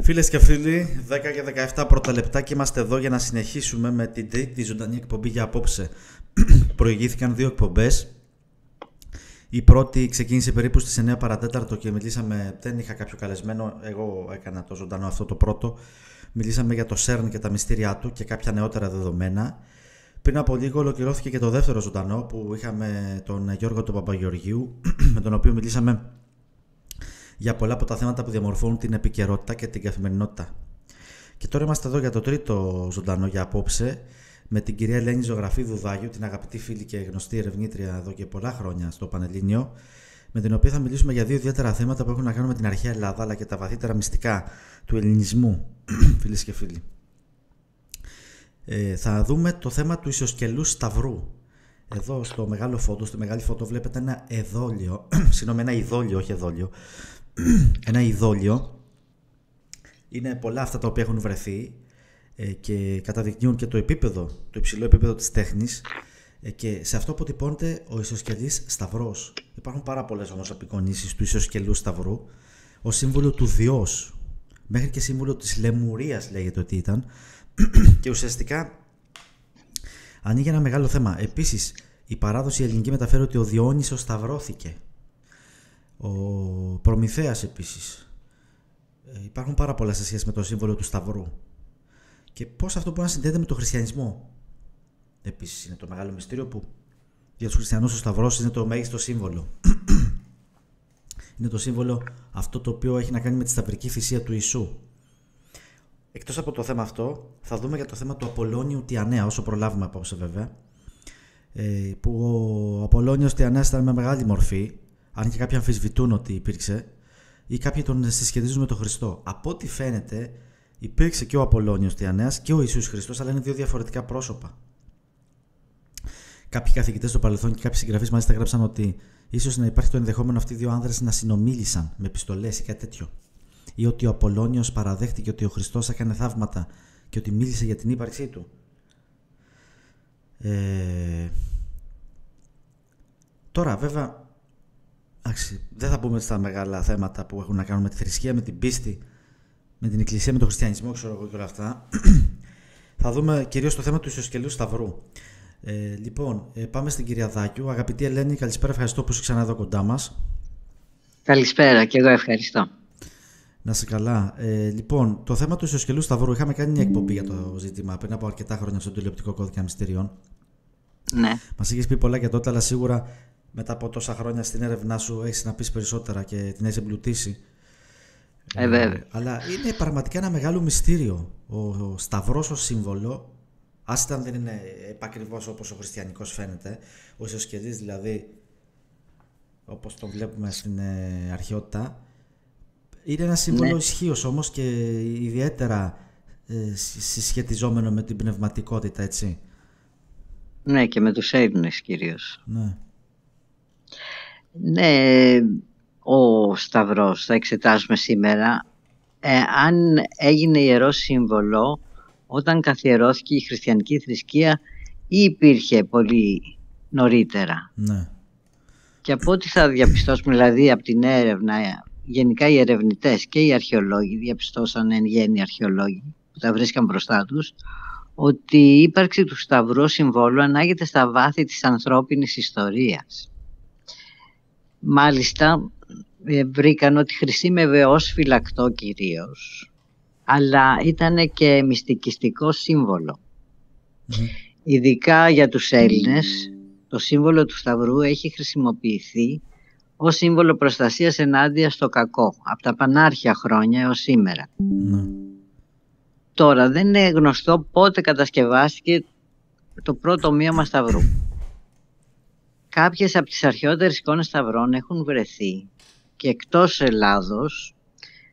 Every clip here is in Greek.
Φίλες και φίλοι, 10 και 17 πρώτα λεπτά και είμαστε εδώ για να συνεχίσουμε με την τρίτη ζωντανή εκπομπή για απόψε. Προηγήθηκαν δύο εκπομπές. Η πρώτη ξεκίνησε περίπου στις 9 παρατέταρτο και μιλήσαμε, δεν είχα κάποιο καλεσμένο, εγώ έκανα το ζωντανό αυτό το πρώτο. Μιλήσαμε για το CERN και τα μυστήριά του και κάποια νεότερα δεδομένα. Πριν από λίγο ολοκληρώθηκε και το δεύτερο ζωντανό που είχαμε τον Γιώργο τον Παπαγεωργίου, με τον οποίο μιλήσαμε για πολλά από τα θέματα που διαμορφώνουν την επικαιρότητα και την καθημερινότητα. Και τώρα είμαστε εδώ για το τρίτο ζωντανό για απόψε με την κυρία Ελένη Ζωγραφή Δουδάγιου, την αγαπητή φίλη και γνωστή ερευνήτρια εδώ και πολλά χρόνια στο Πανελλήνιο, με την οποία θα μιλήσουμε για δύο ιδιαίτερα θέματα που έχουν να κάνουν με την αρχαία Ελλάδα αλλά και τα βαθύτερα μυστικά του ελληνισμού, φίλες και φίλοι. Θα δούμε το θέμα του ισοσκελούς σταυρού. Εδώ στο μεγάλο φώτο, στη μεγάλη φώτο βλέπετε ένα εδόλιο, συγγνώμη, ένα ειδόλιο, όχι εδόλιο, ένα ειδόλιο. Είναι πολλά αυτά τα οποία έχουν βρεθεί και καταδεικνύουν και το επίπεδο, το υψηλό επίπεδο της τέχνης, και σε αυτό αποτυπώνεται ο ισοσκελής σταυρός. Υπάρχουν πάρα πολλές όμως απεικονίσεις του ισοσκελού σταυρού ως σύμβολο του Διός, μέχρι και σύμβολο της Λεμουρίας λέγεται ότι ήταν, και ουσιαστικά ανοίγει ένα μεγάλο θέμα. Επίσης, η παράδοση ελληνική μεταφέρει ότι ο Διόνυσος σταυρώθηκε. Ο Προμηθέας επίσης. Υπάρχουν πάρα πολλά σε σχέση με το σύμβολο του σταυρού. Και πώς αυτό μπορεί να συνδέεται με τον χριστιανισμό. Επίσης, είναι το μεγάλο μυστήριο που για τους χριστιανούς ο σταυρός είναι το μέγιστο σύμβολο. Είναι το σύμβολο αυτό το οποίο έχει να κάνει με τη σταυρική θυσία του Ιησού. Εκτός από το θέμα αυτό, θα δούμε για το θέμα του Απολλώνιου Τιανέα, όσο προλάβουμε απόψε βέβαια, που ο Απολλώνιος Τιανέας ήταν με μεγάλη μορφή, αν και κάποιοι αμφισβητούν ότι υπήρξε, ή κάποιοι τον συσχετίζουν με τον Χριστό. Από ό,τι φαίνεται, υπήρξε και ο Απολλώνιος Τιανέας και ο Ιησούς Χριστός, αλλά είναι δύο διαφορετικά πρόσωπα. Κάποιοι καθηγητές στο παρελθόν και κάποιοι συγγραφείς μάλιστα γράψαν ότι ίσως να υπάρχει το ενδεχόμενο αυτοί οι δύο άνδρες να συνομίλησαν με επιστολές ή κάτι τέτοιο. Ή ότι ο Απολλώνιος παραδέχτηκε ότι ο Χριστός έκανε θαύματα και ότι μίλησε για την ύπαρξή του. Τώρα βέβαια, δεν θα μπούμε στα μεγάλα θέματα που έχουν να κάνουν με τη θρησκεία, με την πίστη, με την εκκλησία, με τον χριστιανισμό, ξέρω εγώ και όλα αυτά. Θα δούμε κυρίως το θέμα του ισοσκελού σταυρού. Λοιπόν, πάμε στην κυρία Δάκιου. Αγαπητή Ελένη, καλησπέρα, ευχαριστώ που είσαι ξανά εδώ κοντά μας. Καλησπέρα και εγώ ευχαριστώ. Να είσαι καλά. Λοιπόν, το θέμα του ισοσκελού σταυρού, είχαμε κάνει μια εκπομπή για το ζήτημα πριν από αρκετά χρόνια στον τηλεοπτικό κώδικα μυστηριών. Ναι. Μας είχες πει πολλά για τότε, αλλά σίγουρα μετά από τόσα χρόνια στην έρευνά σου έχεις να πεις περισσότερα και την έχεις εμπλουτίσει. Βέβαια. Αλλά είναι πραγματικά ένα μεγάλο μυστήριο. Ο σταυρός ως σύμβολο, άσχετα δεν είναι επακριβώς όπως ο χριστιανικός φαίνεται, ο ισοσκελής δηλαδή, όπως τον βλέπουμε στην αρχαιότητα, είναι ένα σύμβολο ισχύος όμως και ιδιαίτερα συσχετιζόμενο με την πνευματικότητα, έτσι. Ναι, και με τους Έλληνες κυρίως. Ναι. Ναι, ο σταυρός θα εξετάσουμε σήμερα αν έγινε ιερό σύμβολο όταν καθιερώθηκε η χριστιανική θρησκεία ή υπήρχε πολύ νωρίτερα. Ναι. Και από ό,τι θα διαπιστώσουμε δηλαδή από την έρευνα, γενικά οι ερευνητές και οι αρχαιολόγοι διαπιστώσαν, εν γέννη αρχαιολόγοι που τα βρίσκαν μπροστά τους, ότι η ύπαρξη του σταυρού συμβόλου ανάγεται στα βάθη της ανθρώπινης ιστορίας. Μάλιστα βρήκαν ότι χρησιμεύε ως φυλακτό κυρίως, αλλά ήταν και μυστικιστικό σύμβολο. Ειδικά για τους Έλληνες, το σύμβολο του σταυρού έχει χρησιμοποιηθεί ως σύμβολο προστασίας ενάντια στο κακό, από τα πανάρχια χρόνια έως σήμερα. Τώρα δεν είναι γνωστό πότε κατασκευάστηκε το πρώτο ομοίωμα σταυρού. Κάποιες από τις αρχαιότερες εικόνες σταυρών έχουν βρεθεί και εκτός Ελλάδος,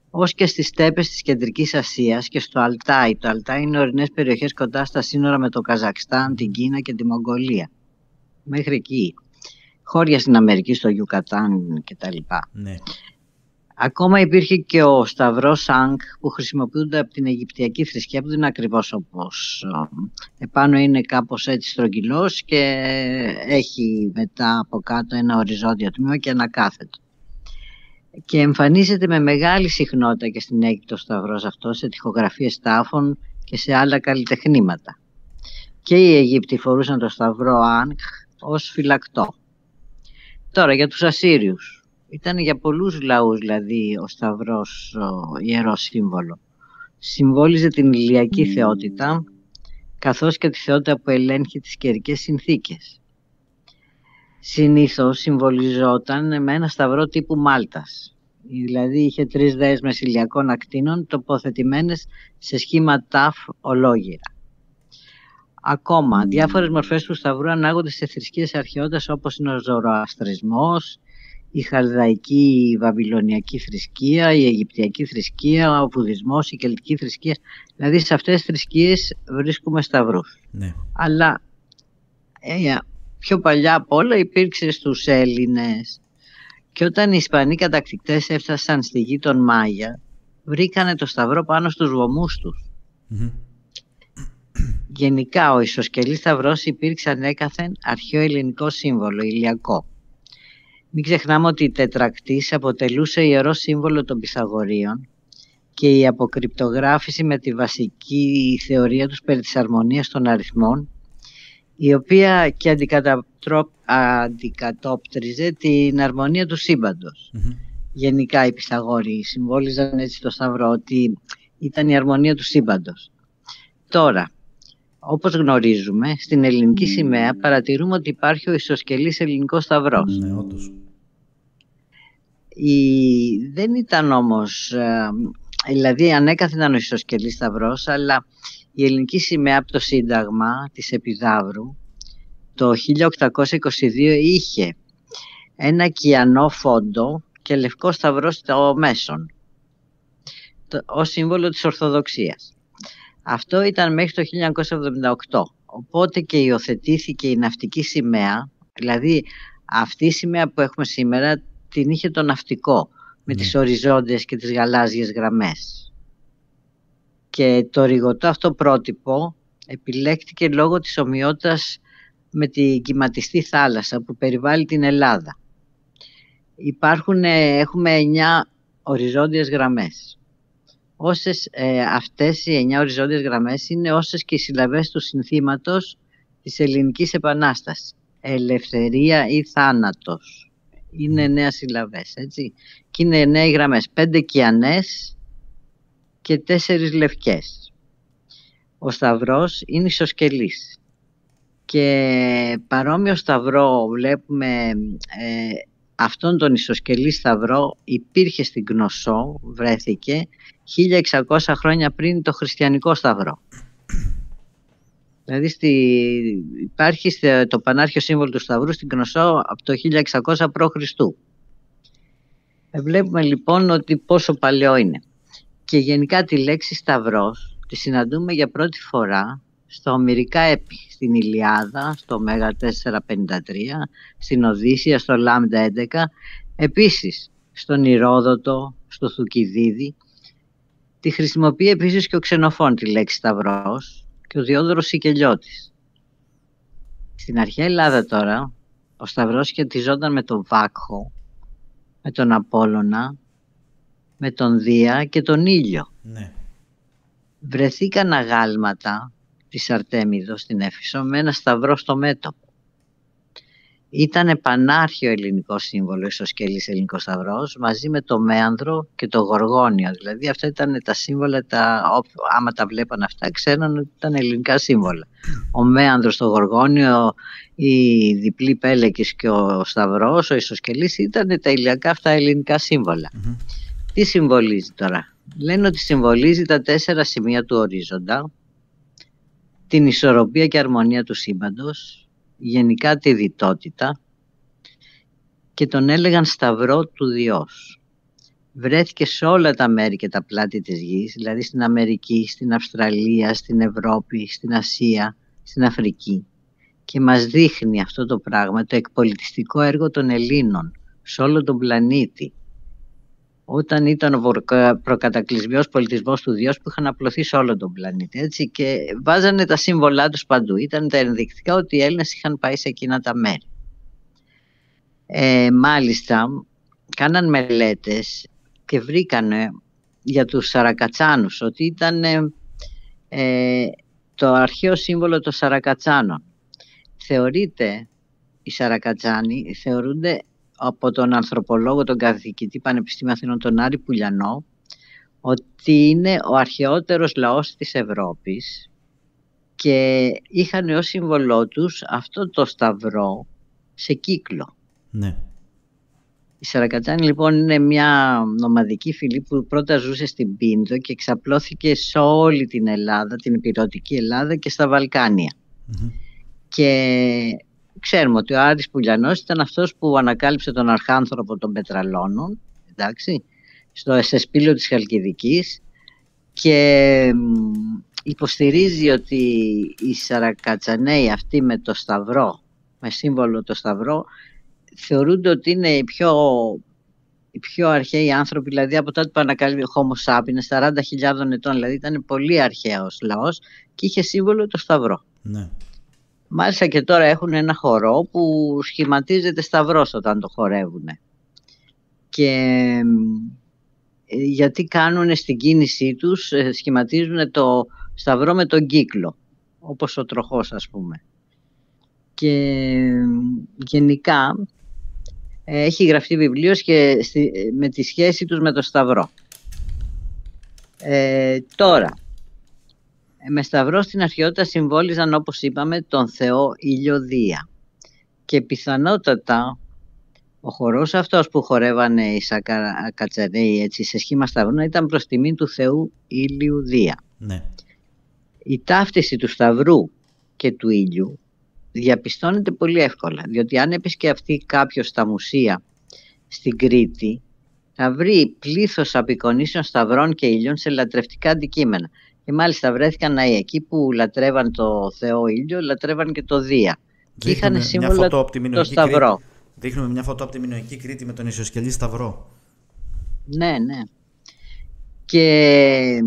ως και στις στέπες της Κεντρικής Ασίας και στο Αλτάι. Το Αλτάι είναι ορεινές περιοχές κοντά στα σύνορα με το Καζακστάν, την Κίνα και τη Μογγολία. Μέχρι εκεί. Χώρια στην Αμερική, στο Γιουκατάν κτλ. Ναι. Ακόμα υπήρχε και ο σταυρός Αγκ που χρησιμοποιούνται από την Αιγυπτιακή θρησκεία, που δεν είναι ακριβώς όπως. Επάνω είναι κάπως έτσι στρογγυλός και έχει μετά από κάτω ένα οριζόντιο τμήμα και ένα κάθετο. και εμφανίζεται με μεγάλη συχνότητα και στην Αίγυπτο ο σταυρός αυτό, σε τοιχογραφίες τάφων και σε άλλα καλλιτεχνήματα. Και οι Αιγύπτιοι φορούσαν το σταυρό Άγχ ως φυλακτό. Τώρα για τους Ασσύριους. Ήταν για πολλούς λαούς δηλαδή ο σταυρός ιερό σύμβολο. Συμβόλιζε την ηλιακή θεότητα, καθώς και τη θεότητα που ελέγχει τις καιρικές συνθήκες. Συνήθως συμβολιζόταν με ένα σταυρό τύπου Μάλτας. Δηλαδή είχε 3 δέσμες ηλιακών ακτίνων τοποθετημένες σε σχήμα τάφ ολόγυρα. Ακόμα, διάφορες μορφές του σταυρού ανάγονται σε θρησκείες αρχαιότητας, όπως είναι ο Ζωροαστρισμός, η Χαλδαϊκή, η Βαβυλωνιακή θρησκεία, η Αιγυπτιακή θρησκεία, ο Βουδισμός, η Κελτική θρησκεία. Δηλαδή σε αυτές τις θρησκείες βρίσκουμε σταυρούς. Ναι. Αλλά πιο παλιά απ' όλα υπήρξε στους Έλληνες. Και όταν οι Ισπανοί κατακτητές έφτασαν στη γη των Μάγια, βρήκανε το σταυρό πάνω στους βωμούς τους. Γενικά ο ισοσκελής σταυρός υπήρξε ανέκαθεν αρχαίο ελληνικό σύμβολο, ηλιακό. Μην ξεχνάμε ότι η τετρακτής αποτελούσε ιερό σύμβολο των Πυθαγορίων και η αποκρυπτογράφηση με τη βασική θεωρία τους περί της αρμονίας των αριθμών, η οποία και αντικατόπτριζε την αρμονία του σύμπαντος. Γενικά οι Πυθαγόροι συμβόλιζαν έτσι το σταυρό, ότι ήταν η αρμονία του σύμπαντος. Τώρα, όπως γνωρίζουμε, στην ελληνική σημαία παρατηρούμε ότι υπάρχει ο ισοσκελής ελληνικός σταυρός. Ναι, όντως. Δεν ήταν όμως, δηλαδή ανέκαθεν ήταν ο ισοσκελής σταυρός, αλλά η ελληνική σημαία από το Σύνταγμα της Επιδαύρου το 1822 είχε ένα κιανό φόντο και λευκό σταυρό στο μέσον, ως σύμβολο της Ορθοδοξίας. Αυτό ήταν μέχρι το 1978, οπότε και υιοθετήθηκε η ναυτική σημαία, δηλαδή αυτή η σημαία που έχουμε σήμερα την είχε το ναυτικό, με τις οριζόντιες και τις γαλάζιες γραμμές. Και το ρηγωτό αυτό πρότυπο επιλέχθηκε λόγω της ομοιότητας με την κυματιστή θάλασσα που περιβάλλει την Ελλάδα. Έχουμε 9 οριζόντιες γραμμές. Αυτές οι 9 οριζόντιες γραμμές είναι όσες και οι συλλαβές του συνθήματος της Ελληνικής Επανάστασης. Ελευθερία ή θάνατος. Είναι 9 συλλαβές, έτσι. Και είναι 9 γραμμές, 5 κιανές και 4 λευκές. Ο σταυρός είναι ισοσκελής. Και παρόμοιο σταυρό βλέπουμε, αυτόν τον ισοσκελή σταυρό υπήρχε στην Κνωσσό, βρέθηκε 1600 χρόνια πριν το χριστιανικό σταυρό. Δηλαδή υπάρχει το πανάρχιο σύμβολο του σταυρού στην Κνωσσό από το 1600 π.Χ. Βλέπουμε λοιπόν ότι πόσο παλαιό είναι. Και γενικά τη λέξη σταυρός τη συναντούμε για πρώτη φορά στα ομηρικά έπι, στην Ηλιάδα, στο Μέγα 453, στην Οδύσσεια, στο Λάμδα 11, επίσης στον Ηρόδοτο, στο Θουκυδίδη. Τη χρησιμοποιεί επίσης και ο Ξενοφών τη λέξη σταυρός και ο Διόδωρος Σικελιώτης. Στην αρχαία Ελλάδα τώρα, ο σταυρός σχετιζόταν με τον Βάκχο, με τον Απόλλωνα, με τον Δία και τον Ήλιο. Ναι. Βρεθήκαν αγάλματα της Αρτέμιδος στην Έφησο με ένα σταυρό στο μέτωπο. Ήταν πανάρχιο ελληνικό σύμβολο, ισοσκελής ελληνικός σταυρός, μαζί με το μέανδρο και το γοργόνιο. Δηλαδή αυτά ήταν τα σύμβολα, άμα τα βλέπαν αυτά, ξέραν ότι ήταν ελληνικά σύμβολα. Ο μέανδρος, το γοργόνιο, η διπλή πέλεκης και ο σταυρός, ο ισοσκελής, ήταν τα ηλιακά αυτά ελληνικά σύμβολα. Τι συμβολίζει τώρα? Λένε ότι συμβολίζει τα 4 σημεία του ορίζοντα, την ισορροπία και αρμονία του σύμπαντος, γενικά τη διτότητα, και τον έλεγαν σταυρό του Διός. Βρέθηκε σε όλα τα μέρη και τα πλάτη της γης, δηλαδή στην Αμερική, στην Αυστραλία, στην Ευρώπη, στην Ασία, στην Αφρική, και μας δείχνει αυτό το πράγμα, το εκπολιτιστικό έργο των Ελλήνων σε όλο τον πλανήτη, όταν ήταν ο προκατακλυσμιός πολιτισμός του Διός που είχαν απλωθεί σε όλο τον πλανήτη, έτσι, και βάζανε τα σύμβολά τους παντού. Ήταν τα ενδεικτικά ότι οι Έλληνες είχαν πάει σε εκείνα τα μέρη. Μάλιστα, κάναν μελέτες και βρήκανε για τους Σαρακατσάνους ότι ήταν το αρχαίο σύμβολο των Σαρακατσάνων. Οι Σαρακατσάνοι θεωρούνται από τον ανθρωπολόγο, τον καθηγητή Πανεπιστήμιου Αθηνών, τον Άρη Πουλιανό, ότι είναι ο αρχαιότερος λαός της Ευρώπης και είχαν ως σύμβολό τους αυτό το σταυρό σε κύκλο. Ναι. Οι Σαρακατσάνοι λοιπόν είναι μια νομαδική φυλή που πρώτα ζούσε στην Πίνδο και εξαπλώθηκε σε όλη την Ελλάδα, την ηπειρωτική Ελλάδα και στα Βαλκάνια. Και ξέρουμε ότι ο Άρης Πουλιανός ήταν αυτός που ανακάλυψε τον αρχάνθρωπο των Πετραλώνων, εντάξει, στο εσπήλιο της Χαλκιδικής, και υποστηρίζει ότι οι Σαρακατσαναίοι αυτοί με το σταυρό, με σύμβολο το σταυρό, θεωρούνται ότι είναι οι πιο αρχαίοι άνθρωποι, δηλαδή από τότε που ανακαλύψε ο Homo sapiens, 40.000 ετών, δηλαδή ήταν πολύ αρχαίος λαός και είχε σύμβολο το σταυρό. Ναι. Μάλιστα και τώρα έχουν ένα χορό που σχηματίζεται σταυρός όταν το χορεύουν. Και γιατί κάνουν στην κίνησή τους, σχηματίζουν το σταυρό με τον κύκλο, όπως ο τροχός ας πούμε. Και γενικά έχει γραφτεί βιβλίος και με τη σχέση τους με το σταυρό. Τώρα, με σταυρό στην αρχαιότητα συμβόλιζαν, όπως είπαμε, τον θεό Ήλιο Δία. Και πιθανότατα ο χορός αυτός που χορεύανε οι Σαρακατσαναίοι έτσι σε σχήμα σταυρού ήταν προς τιμή του θεού Ήλιου Δία. Ναι. Η ταύτιση του σταυρού και του ήλιου διαπιστώνεται πολύ εύκολα, διότι αν επισκεφτεί κάποιος τα μουσεία στην Κρήτη θα βρει πλήθος απεικονίσεων σταυρών και ήλιων σε λατρευτικά αντικείμενα. Και μάλιστα βρέθηκαν ναοί εκεί που λατρεύαν το θεό Ήλιο, λατρεύαν και το Δία. Και είχαν σύμβολο το σταυρό. Δείχνουμε μια φωτό από τη Μινωική Κρήτη με τον ισοσκελή σταυρό. Ναι, ναι. Και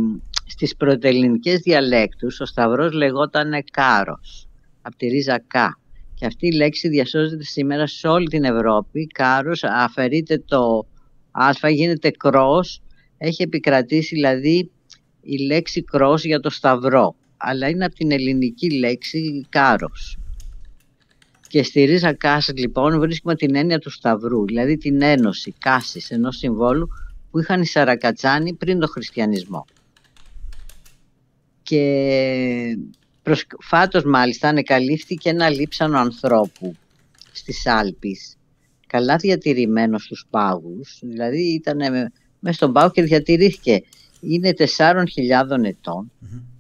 στις πρωτοελληνικές διαλέκτους ο σταυρός λεγόταν κάρος, από τη ρίζα κα. Και αυτή η λέξη διασώζεται σήμερα σε όλη την Ευρώπη. Κάρος, αφαιρείται το α, γίνεται κρός, έχει επικρατήσει δηλαδή η λέξη κρός για το σταυρό, αλλά είναι από την ελληνική λέξη κάρος. Και στη ρίζα κάσης λοιπόν βρίσκουμε την έννοια του σταυρού, δηλαδή την ένωση κάσης ενός συμβόλου που είχαν οι Σαρακατσάνοι πριν τον χριστιανισμό. Και προσφάτως μάλιστα ανεκαλύφθηκε ένα λείψανο ανθρώπου στις Άλπεις, καλά διατηρημένο στους πάγους, δηλαδή ήταν μέσα στον πάγο και διατηρήθηκε. Είναι 4.000 ετών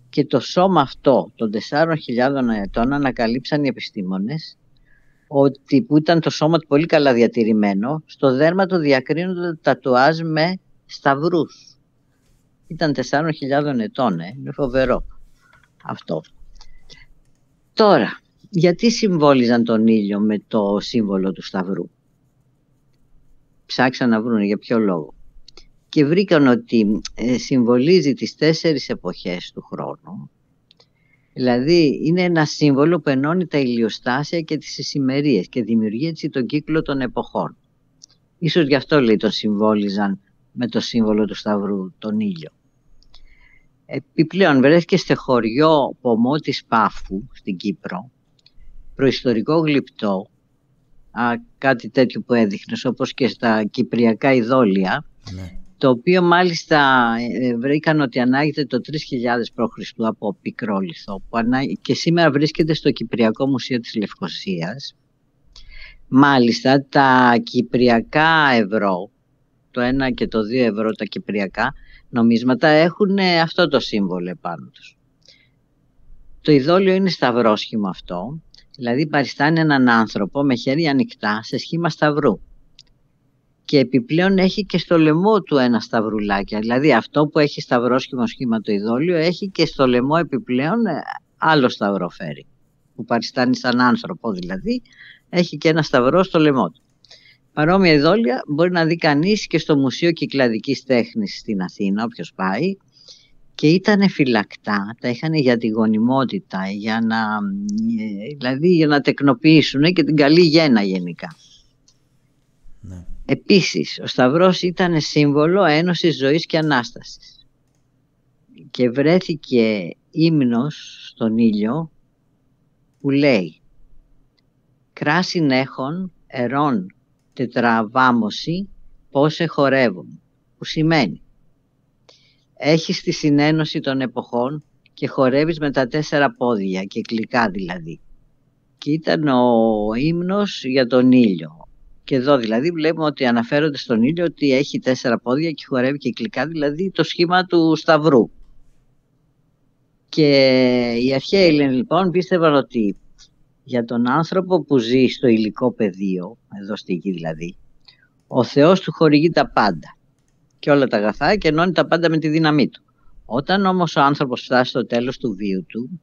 και το σώμα αυτό των 4.000 ετών ανακαλύψαν οι επιστήμονες ότι που ήταν το σώμα του πολύ καλά διατηρημένο, στο δέρμα του διακρίνονται τατουάζ με σταυρούς. Ήταν 4.000 ετών, είναι φοβερό αυτό. Τώρα, γιατί συμβόλιζαν τον ήλιο με το σύμβολο του σταυρού? Ψάξαν να βρουν για ποιο λόγο. Και βρήκαν ότι συμβολίζει τις 4 εποχές του χρόνου. Δηλαδή είναι ένα σύμβολο που ενώνει τα ηλιοστάσια και τις ησημερίες και δημιουργεί έτσι τον κύκλο των εποχών. Ίσως γι' αυτό λέει τον συμβόλιζαν με το σύμβολο του σταυρού, τον ήλιο. Επιπλέον βρέθηκε στο χωριό Πομό της Πάφου στην Κύπρο προϊστορικό γλυπτό, κάτι τέτοιο που έδειχνες, όπως και στα κυπριακά ειδόλια, ναι. Το οποίο μάλιστα βρήκαν ότι ανάγεται το 3000 π.Χ. από πικρό λιθό και σήμερα βρίσκεται στο Κυπριακό Μουσείο της Λευκωσίας. Μάλιστα τα κυπριακά ευρώ, το 1 και το 2 ευρώ τα κυπριακά νομίσματα έχουν αυτό το σύμβολο επάνω τους. Το ειδόλιο είναι σταυρόσχημο αυτό, δηλαδή παριστάνει έναν άνθρωπο με χέρια ανοιχτά σε σχήμα σταυρού. Και επιπλέον έχει και στο λαιμό του ένα σταυρουλάκι. Δηλαδή αυτό που έχει σταυρόσχημο σχήμα το ειδόλιο έχει και στο λαιμό επιπλέον άλλο σταυρό φέρει. Που παριστάνει σαν άνθρωπο δηλαδή, έχει και ένα σταυρό στο λαιμό του. Παρόμοια ειδόλια μπορεί να δει κανείς και στο Μουσείο Κυκλαδικής Τέχνης στην Αθήνα, όποιος πάει. Και ήταν φυλακτά, τα είχαν για τη γονιμότητα, δηλαδή για να τεκνοποιήσουν και την καλή γένα γενικά. Ναι. Επίσης, ο Σταυρός ήταν σύμβολο ένωσης ζωής και Ανάστασης. Και βρέθηκε ύμνος στον ήλιο που λέει «Κράσιν έχων ερών τετραβάμωση πόσε χορεύουν», που σημαίνει έχεις τη συνένωση των εποχών και χορεύεις με τα 4 πόδια, κυκλικά δηλαδή. Και ήταν ο ύμνος για τον ήλιο. Και εδώ δηλαδή βλέπουμε ότι αναφέρονται στον ήλιο ότι έχει 4 πόδια και χορεύει κυκλικά, δηλαδή το σχήμα του Σταυρού. Και οι αρχαίοι Έλληνες λοιπόν πίστευαν ότι για τον άνθρωπο που ζει στο υλικό πεδίο, εδώ στη γη δηλαδή, ο Θεός του χορηγεί τα πάντα και όλα τα αγαθά και ενώνει τα πάντα με τη δύναμή του. Όταν όμως ο άνθρωπος φτάσει στο τέλος του βίου του,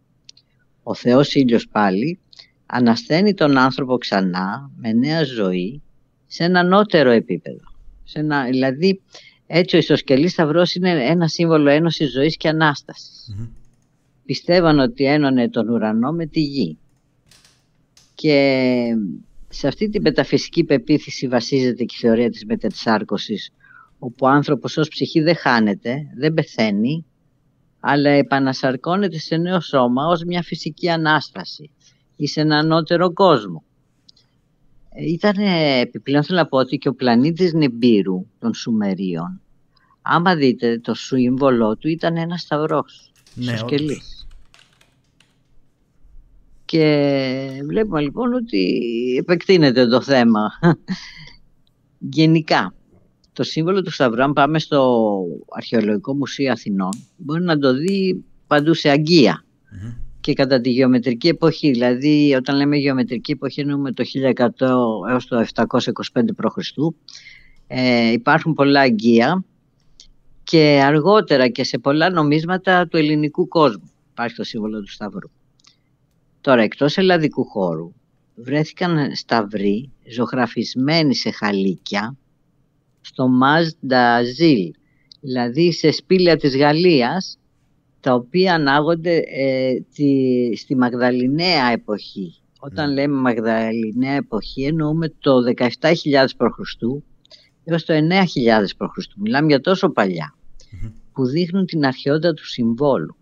ο Θεός ήλιος πάλι ανασταίνει τον άνθρωπο ξανά με νέα ζωή σε ένα ανώτερο επίπεδο. Δηλαδή έτσι ο ισοσκελής Σταυρός είναι ένα σύμβολο ένωσης ζωής και Ανάστασης. Πιστεύαν ότι ένωνε τον ουρανό με τη γη. Και σε αυτή την μεταφυσική πεποίθηση βασίζεται και η θεωρία της μετενσάρκωσης, όπου ο άνθρωπος ως ψυχή δεν χάνεται, δεν πεθαίνει, αλλά επανασαρκώνεται σε νέο σώμα ως μια φυσική Ανάσταση ή σε έναν ανώτερο κόσμο. Ήταν επιπλέον, θέλω να πω, ότι και ο πλανήτης Νιμπύρου των Σουμερίων, άμα δείτε το σύμβολό του ήταν ένας σταυρός, ισοσκελής. Και βλέπουμε λοιπόν ότι επεκτείνεται το θέμα. Γενικά, το σύμβολο του Σταυρού, αν πάμε στο Αρχαιολογικό Μουσείο Αθηνών, μπορεί να το δει παντού σε αγκία. Και κατά τη γεωμετρική εποχή, δηλαδή όταν λέμε γεωμετρική εποχή εννοούμε το 1100 έως το 725 π.Χ. Υπάρχουν πολλά αγκία και αργότερα και σε πολλά νομίσματα του ελληνικού κόσμου υπάρχει το σύμβολο του Σταυρού. Τώρα, εκτός ελλαδικού χώρου βρέθηκαν σταυροί ζωγραφισμένοι σε χαλίκια στο Μάζ Νταζίλ, δηλαδή σε σπήλαια της Γαλλίας, τα οποία ανάγονται στη Μαγδαληναία εποχή. Όταν λέμε Μαγδαληναία εποχή εννοούμε το 17.000 π.Χ. έως το 9.000 π.Χ. Μιλάμε για τόσο παλιά, που δείχνουν την αρχαιότητα του συμβόλου.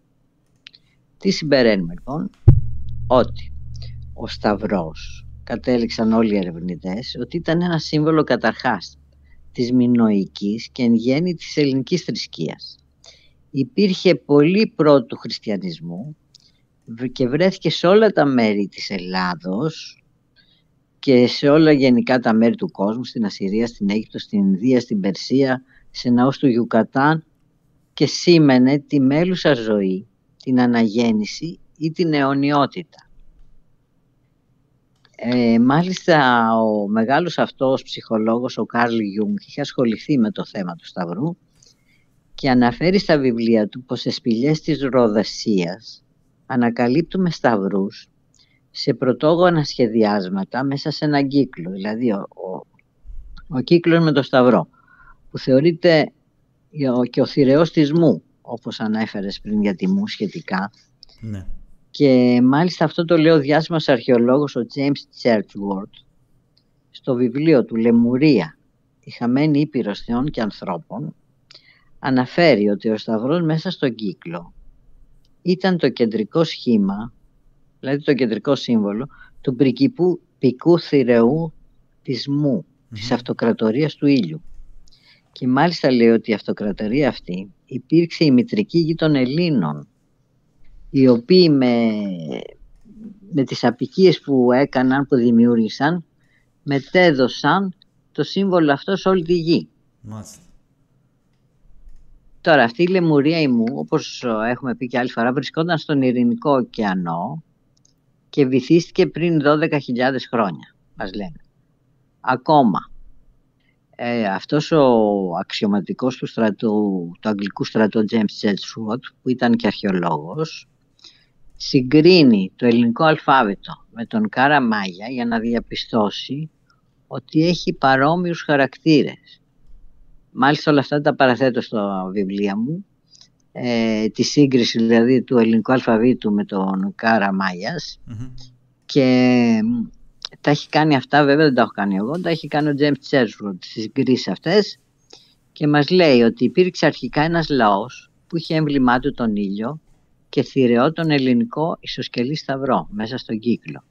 Τι συμπεραίνουμε λοιπόν? Ότι ο Σταυρός, κατέληξαν όλοι οι ερευνητές, ότι ήταν ένα σύμβολο καταρχάς της μινωικής και εν γέννη της ελληνικής θρησκείας. Υπήρχε πολύ πρώτου χριστιανισμού και βρέθηκε σε όλα τα μέρη της Ελλάδος και σε όλα γενικά τα μέρη του κόσμου, στην Ασσυρία, στην Αίγυπτο, στην Ινδία, στην Περσία, σε ναούς του Ιουκατάν, και σήμαινε τη μέλουσα ζωή, την αναγέννηση ή την αιωνιότητα. Μάλιστα ο μεγάλος αυτός ψυχολόγος, ο Καρλ Γιούγκ, είχε ασχοληθεί με το θέμα του Σταυρού και αναφέρει στα βιβλία του πως σε σπηλιές της Ροδεσίας ανακαλύπτουμε σταυρούς σε πρωτόγωνα σχεδιάσματα μέσα σε έναν κύκλο, δηλαδή ο κύκλος με το σταυρό, που θεωρείται και ο θηρεός της Μου, όπως ανέφερες πριν για τη Μου σχετικά. Ναι. Και μάλιστα αυτό το λέει ο διάσημος αρχαιολόγος ο James Churchward στο βιβλίο του «Λεμουρία, η χαμένη ήπειρος θεών και ανθρώπων», αναφέρει ότι ο σταυρός μέσα στον κύκλο ήταν το κεντρικό σχήμα, δηλαδή το κεντρικό σύμβολο του πικού θηρεού της Μου, της αυτοκρατορίας του ήλιου. Και μάλιστα λέει ότι η αυτοκρατορία αυτή υπήρξε η μητρική γη των Ελλήνων, οι οποίοι με τις απικίες που έκαναν, που δημιούργησαν, μετέδωσαν το σύμβολο αυτό σε όλη τη γη. Μάλιστα. Τώρα αυτή η Λεμουρία η Μου, όπως έχουμε πει και άλλη φορά, βρισκόταν στον Ειρηνικό ωκεανό και βυθίστηκε πριν 12.000 χρόνια, μας λένε. Ακόμα, αυτός ο αξιωματικός του αγγλικού στρατού James Churchward, που ήταν και αρχαιολόγος, συγκρίνει το ελληνικό αλφάβητο με τον Κάρα Μάγια για να διαπιστώσει ότι έχει παρόμοιους χαρακτήρες. Μάλιστα όλα αυτά τα παραθέτω στο βιβλία μου, τη σύγκριση δηλαδή του ελληνικού αλφαβήτου με τον Κάρα Μάγιας, και Τα έχει κάνει αυτά, βέβαια δεν τα έχω κάνει εγώ, τα έχει κάνει ο James Chesford στις γκρις αυτές και μας λέει ότι υπήρξε αρχικά ένας λαός που είχε έμβλημά του τον ήλιο και θηρεό τον ελληνικό ισοσκελή σταυρό μέσα στον κύκλο,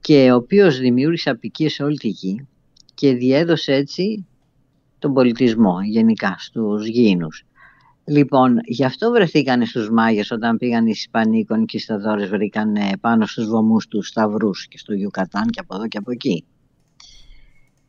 και ο οποίος δημιούργησε αποικίες σε όλη τη γη και διέδωσε έτσι τον πολιτισμό γενικά στους γήινους. Λοιπόν, γι' αυτό βρεθήκανε στους Μάγες όταν πήγαν οι Ισπανοί οι κονκισταδόρες, βρήκαν πάνω στους βωμούς τους σταυρούς και στο Γιουκατάν και από εδώ και από εκεί.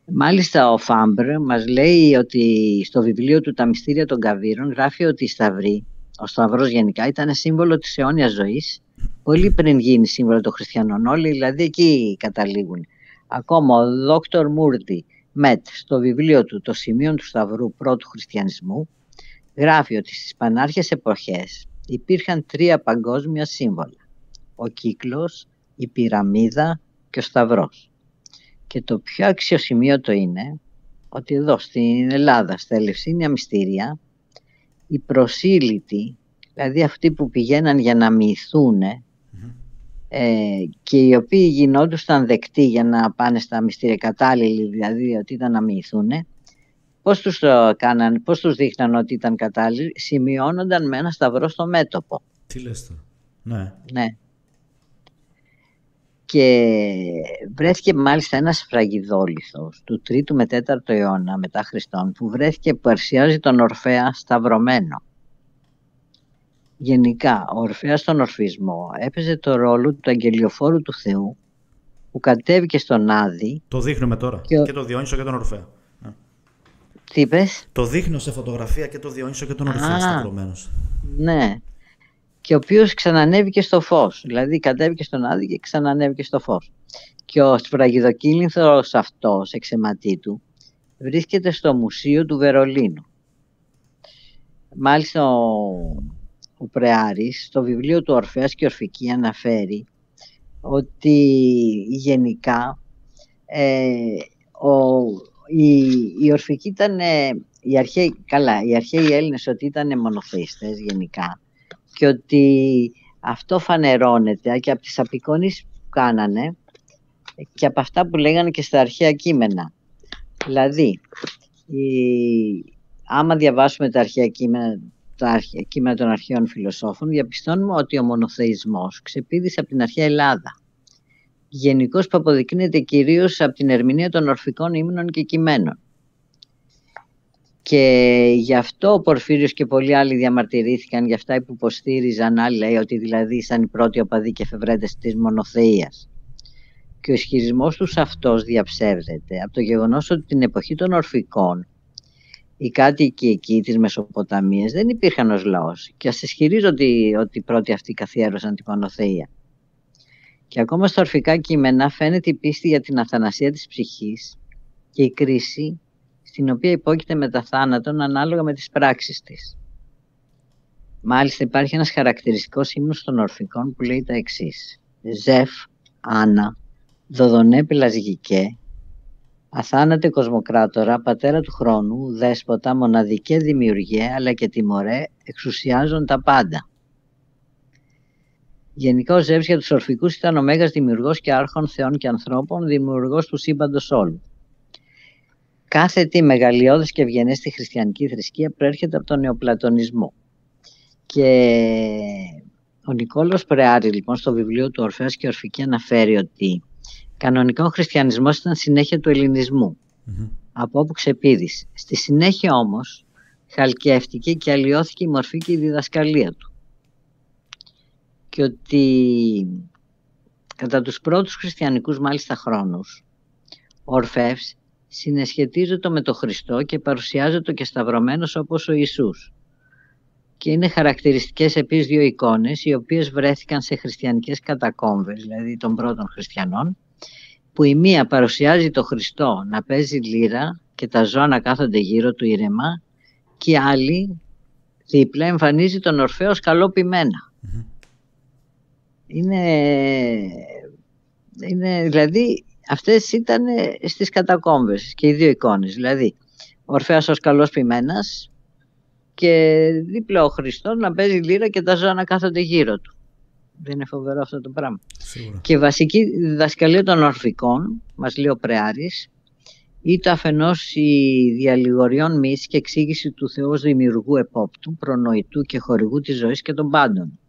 Μάλιστα ο Φάμπρ μας λέει ότι στο βιβλίο του «Τα μυστήρια των Καβύρων» γράφει ότι οι σταυροί, ο σταυρός γενικά, ήταν σύμβολο της αιώνιας ζωής πολύ πριν γίνει σύμβολο των χριστιανών. Όλοι δηλαδή εκεί καταλήγουν. Ακόμα ο Δόκτωρ Μούρτι Μετ στο βιβλίο του «Το σημείο του σταυρού πρώτου χριστιανισμού» γράφει ότι στις πανάρχες εποχές υπήρχαν 3 παγκόσμια σύμβολα: ο κύκλος, η πυραμίδα και ο σταυρός. Και το πιο αξιοσημείωτο είναι ότι εδώ στην Ελλάδα, στα Ελευσίνια μυστήρια, οι προσήλυτοι, δηλαδή αυτοί που πηγαίναν για να μυηθούν και οι οποίοι γινόντουσαν δεκτοί για να πάνε στα μυστήρια, κατάλληλοι δηλαδή ότι ήταν να μυηθούν, πώς τους δείχναν ότι ήταν κατάλληλοι? Σημειώνονταν με ένα σταυρό στο μέτωπο. Τι λες τώρα? Ναι. Ναι. Και βρέθηκε μάλιστα ένας σφραγιδόλιθος του 3ου με 4ο αιώνα μετά Χριστόν που βρέθηκε, που παρουσιάζει τον Ορφέα σταυρωμένο. Γενικά ο Ορφέας στον ορφισμό έπαιζε το ρόλο του αγγελιοφόρου του Θεού που κατέβηκε στον Άδη. Το δείχνουμε τώρα και το Διόνυσο και τον Ορφέα. Τι είπες? Το δείχνω σε φωτογραφία και το Διόνυσο και τον Ορφέα σταυρωμένος. Ναι. Και ο οποίος ξανανέβηκε στο φως, δηλαδή κατέβηκε στον Άδη και ξανανέβηκε στο φως. Και ο σφραγιδοκύλινθος αυτός εξ αιματίτου βρίσκεται στο Μουσείο του Βερολίνου. Μάλιστα ο Πρεάρης στο βιβλίο του Ορφέας και Ορφική αναφέρει ότι γενικά η Ορφική ήταν, οι αρχαίοι Έλληνες ότι ήταν μονοθεϊστές γενικά, και ότι αυτό φανερώνεται και από τις απεικονίσεις που κάνανε και από αυτά που λέγανε και στα αρχαία κείμενα. Δηλαδή, άμα διαβάσουμε τα αρχαία κείμενα των αρχαίων φιλοσόφων, διαπιστώνουμε ότι ο μονοθεϊσμός ξεπήδησε από την αρχαία Ελλάδα. Γενικώς που αποδεικνύεται κυρίως από την ερμηνεία των ορφικών ύμνων και κειμένων. Και γι' αυτό ο Πορφύριος και πολλοί άλλοι διαμαρτυρήθηκαν για αυτά που υποστήριζαν. Άλλοι λέει ότι δηλαδή ήταν οι πρώτοι οπαδοί και εφευρέτες της μονοθεΐας. Και ο ισχυρισμός τους αυτός διαψεύδεται από το γεγονός ότι την εποχή των ορφικών οι κάτοικοι εκεί της Μεσοποταμίας δεν υπήρχαν ως λαός, και ας ισχυρίζονται ότι οι πρώτοι αυτοί καθιέρωσαν την μονοθεΐα. Και ακόμα στα ορφικά κείμενα φαίνεται η πίστη για την αθανασία της ψυχής και η κρίση στην οποία υπόκειται μετά θάνατον ανάλογα με τις πράξεις της. Μάλιστα υπάρχει ένας χαρακτηριστικός ύμνος των ορφικών που λέει τα εξής: Ζεφ, Άννα, Δοδονέ πελασγικέ, αθάνατε κοσμοκράτορα, πατέρα του χρόνου, δέσποτα, μοναδικέ δημιουργέ, αλλά και τιμωρέ, εξουσιάζουν τα πάντα. Γενικά ο Ζεύς για τους ορφικούς ήταν ο μέγας δημιουργός και άρχον θεών και ανθρώπων, δημιουργός του σύμπαντος όλου. Κάθε τι μεγαλειώδες και ευγενές στη χριστιανική θρησκεία προέρχεται από τον νεοπλατωνισμό. Και ο Νικόλαος Πρεάρη λοιπόν στο βιβλίο του Ορφέας και Ορφική αναφέρει ότι κανονικά ο χριστιανισμός ήταν συνέχεια του ελληνισμού, από όπου ξεπήδησε. Στη συνέχεια όμως χαλκεύτηκε και αλλοιώθηκε η μορφή και η διδασκαλία του. Και ότι κατά τους πρώτους χριστιανικούς μάλιστα χρόνους ο Ορφεύς συνεσχετίζεται με τον Χριστό και παρουσιάζεται και σταυρωμένος όπως ο Ιησούς. Και είναι χαρακτηριστικές επίσης 2 εικόνες οι οποίες βρέθηκαν σε χριστιανικές κατακόμβες, δηλαδή των πρώτων χριστιανών, που η μία παρουσιάζει τον Χριστό να παίζει λύρα και τα ζώα να κάθονται γύρω του ήρεμα, και η άλλη δίπλα εμφανίζει τον Ορφαίο σκαλόπιμένα. Είναι δηλαδή αυτές ήταν στις κατακόμβες και οι 2 εικόνες, δηλαδή ο Ορφέας ως καλός ποιμένας και δίπλα ο Χριστός να παίζει λύρα και τα ζώα να κάθονται γύρω του. Δεν είναι φοβερό αυτό το πράγμα? Σίγουρα. Και βασική διδασκαλία των ορφικών, μας λέει ο Πρεάρης, ήταν αφενός η διαλιγοριών μύση και εξήγηση του Θεού ως δημιουργού επόπτου, προνοητού και χορηγού της ζωής και των πάντων.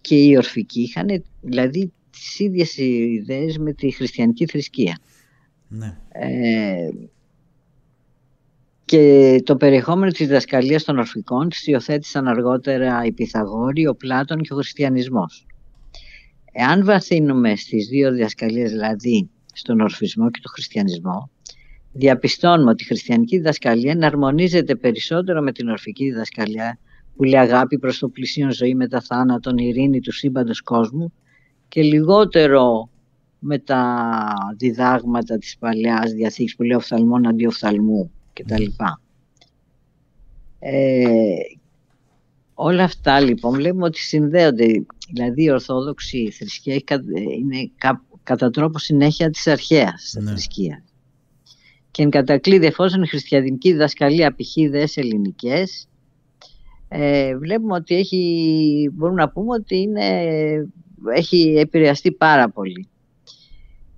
Και οι ορφικοί είχαν δηλαδή τις ίδιες ιδέες με τη χριστιανική θρησκεία. Ναι. Και το περιεχόμενο της διδασκαλίας των ορφικών τις υιοθέτησαν αργότερα οι Πυθαγόροι, ο Πλάτων και ο χριστιανισμός. Εάν βαθύνουμε στις δύο διδασκαλίες, δηλαδή στον ορφισμό και τον χριστιανισμό, διαπιστώνουμε ότι η χριστιανική διδασκαλία εναρμονίζεται περισσότερο με την ορφική διδασκαλία, που λέει αγάπη προς το πλησίον, ζωή μετά θάνατον, ειρήνη του σύμπαντος κόσμου, και λιγότερο με τα διδάγματα της Παλαιάς Διαθήκης που λέει οφθαλμόν αντί οφθαλμού κτλ. Όλα αυτά λοιπόν βλέπουμε ότι συνδέονται, δηλαδή η Ορθόδοξη θρησκεία είναι κατά τρόπο συνέχεια της αρχαίας θρησκείας. Και εν κατακλείδη, εφόσον η χριστιανική διδασκαλία απηχεί ιδέες ελληνικές, βλέπουμε ότι μπορούμε να πούμε ότι έχει επηρεαστεί πάρα πολύ.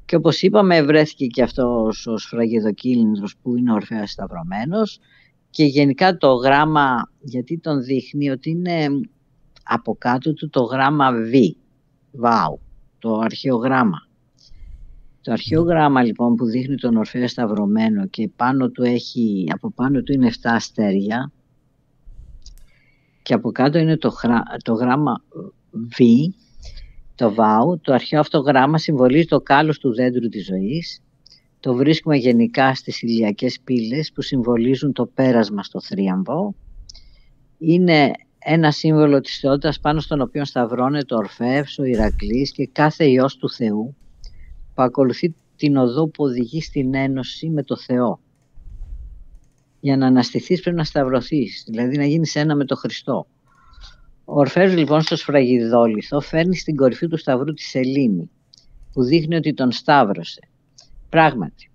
Και όπως είπαμε, βρέθηκε και αυτός ο σφραγιδοκύλινδρος που είναι ορφέας σταυρωμένος, και γενικά το γράμμα, γιατί τον δείχνει ότι είναι από κάτω του το γράμμα Βάου, το αρχαίο γράμμα. Το αρχαίο γράμμα λοιπόν που δείχνει τον ορφέα σταυρωμένο και από πάνω του είναι 7 αστέρια και από κάτω είναι το γράμμα Β, το Βάου. Το αρχαίο αυτό γράμμα συμβολίζει το κάλος του δέντρου της ζωής. Το βρίσκουμε γενικά στις ηλιακές πύλες που συμβολίζουν το πέρασμα στο θρίαμβο. Είναι ένα σύμβολο της θεότητας πάνω στον οποίο σταυρώνεται ο Ορφέας, ο Ηρακλής και κάθε ιός του Θεού, που ακολουθεί την οδό που οδηγεί στην ένωση με το Θεό. Για να αναστηθείς πρέπει να σταυρωθείς, δηλαδή να γίνεις ένα με τον Χριστό. Ο Ορφέας λοιπόν στο σφραγιδόλιθο φέρνει στην κορυφή του σταυρού τη σελήνη, που δείχνει ότι τον σταύρωσε. Πράγματι,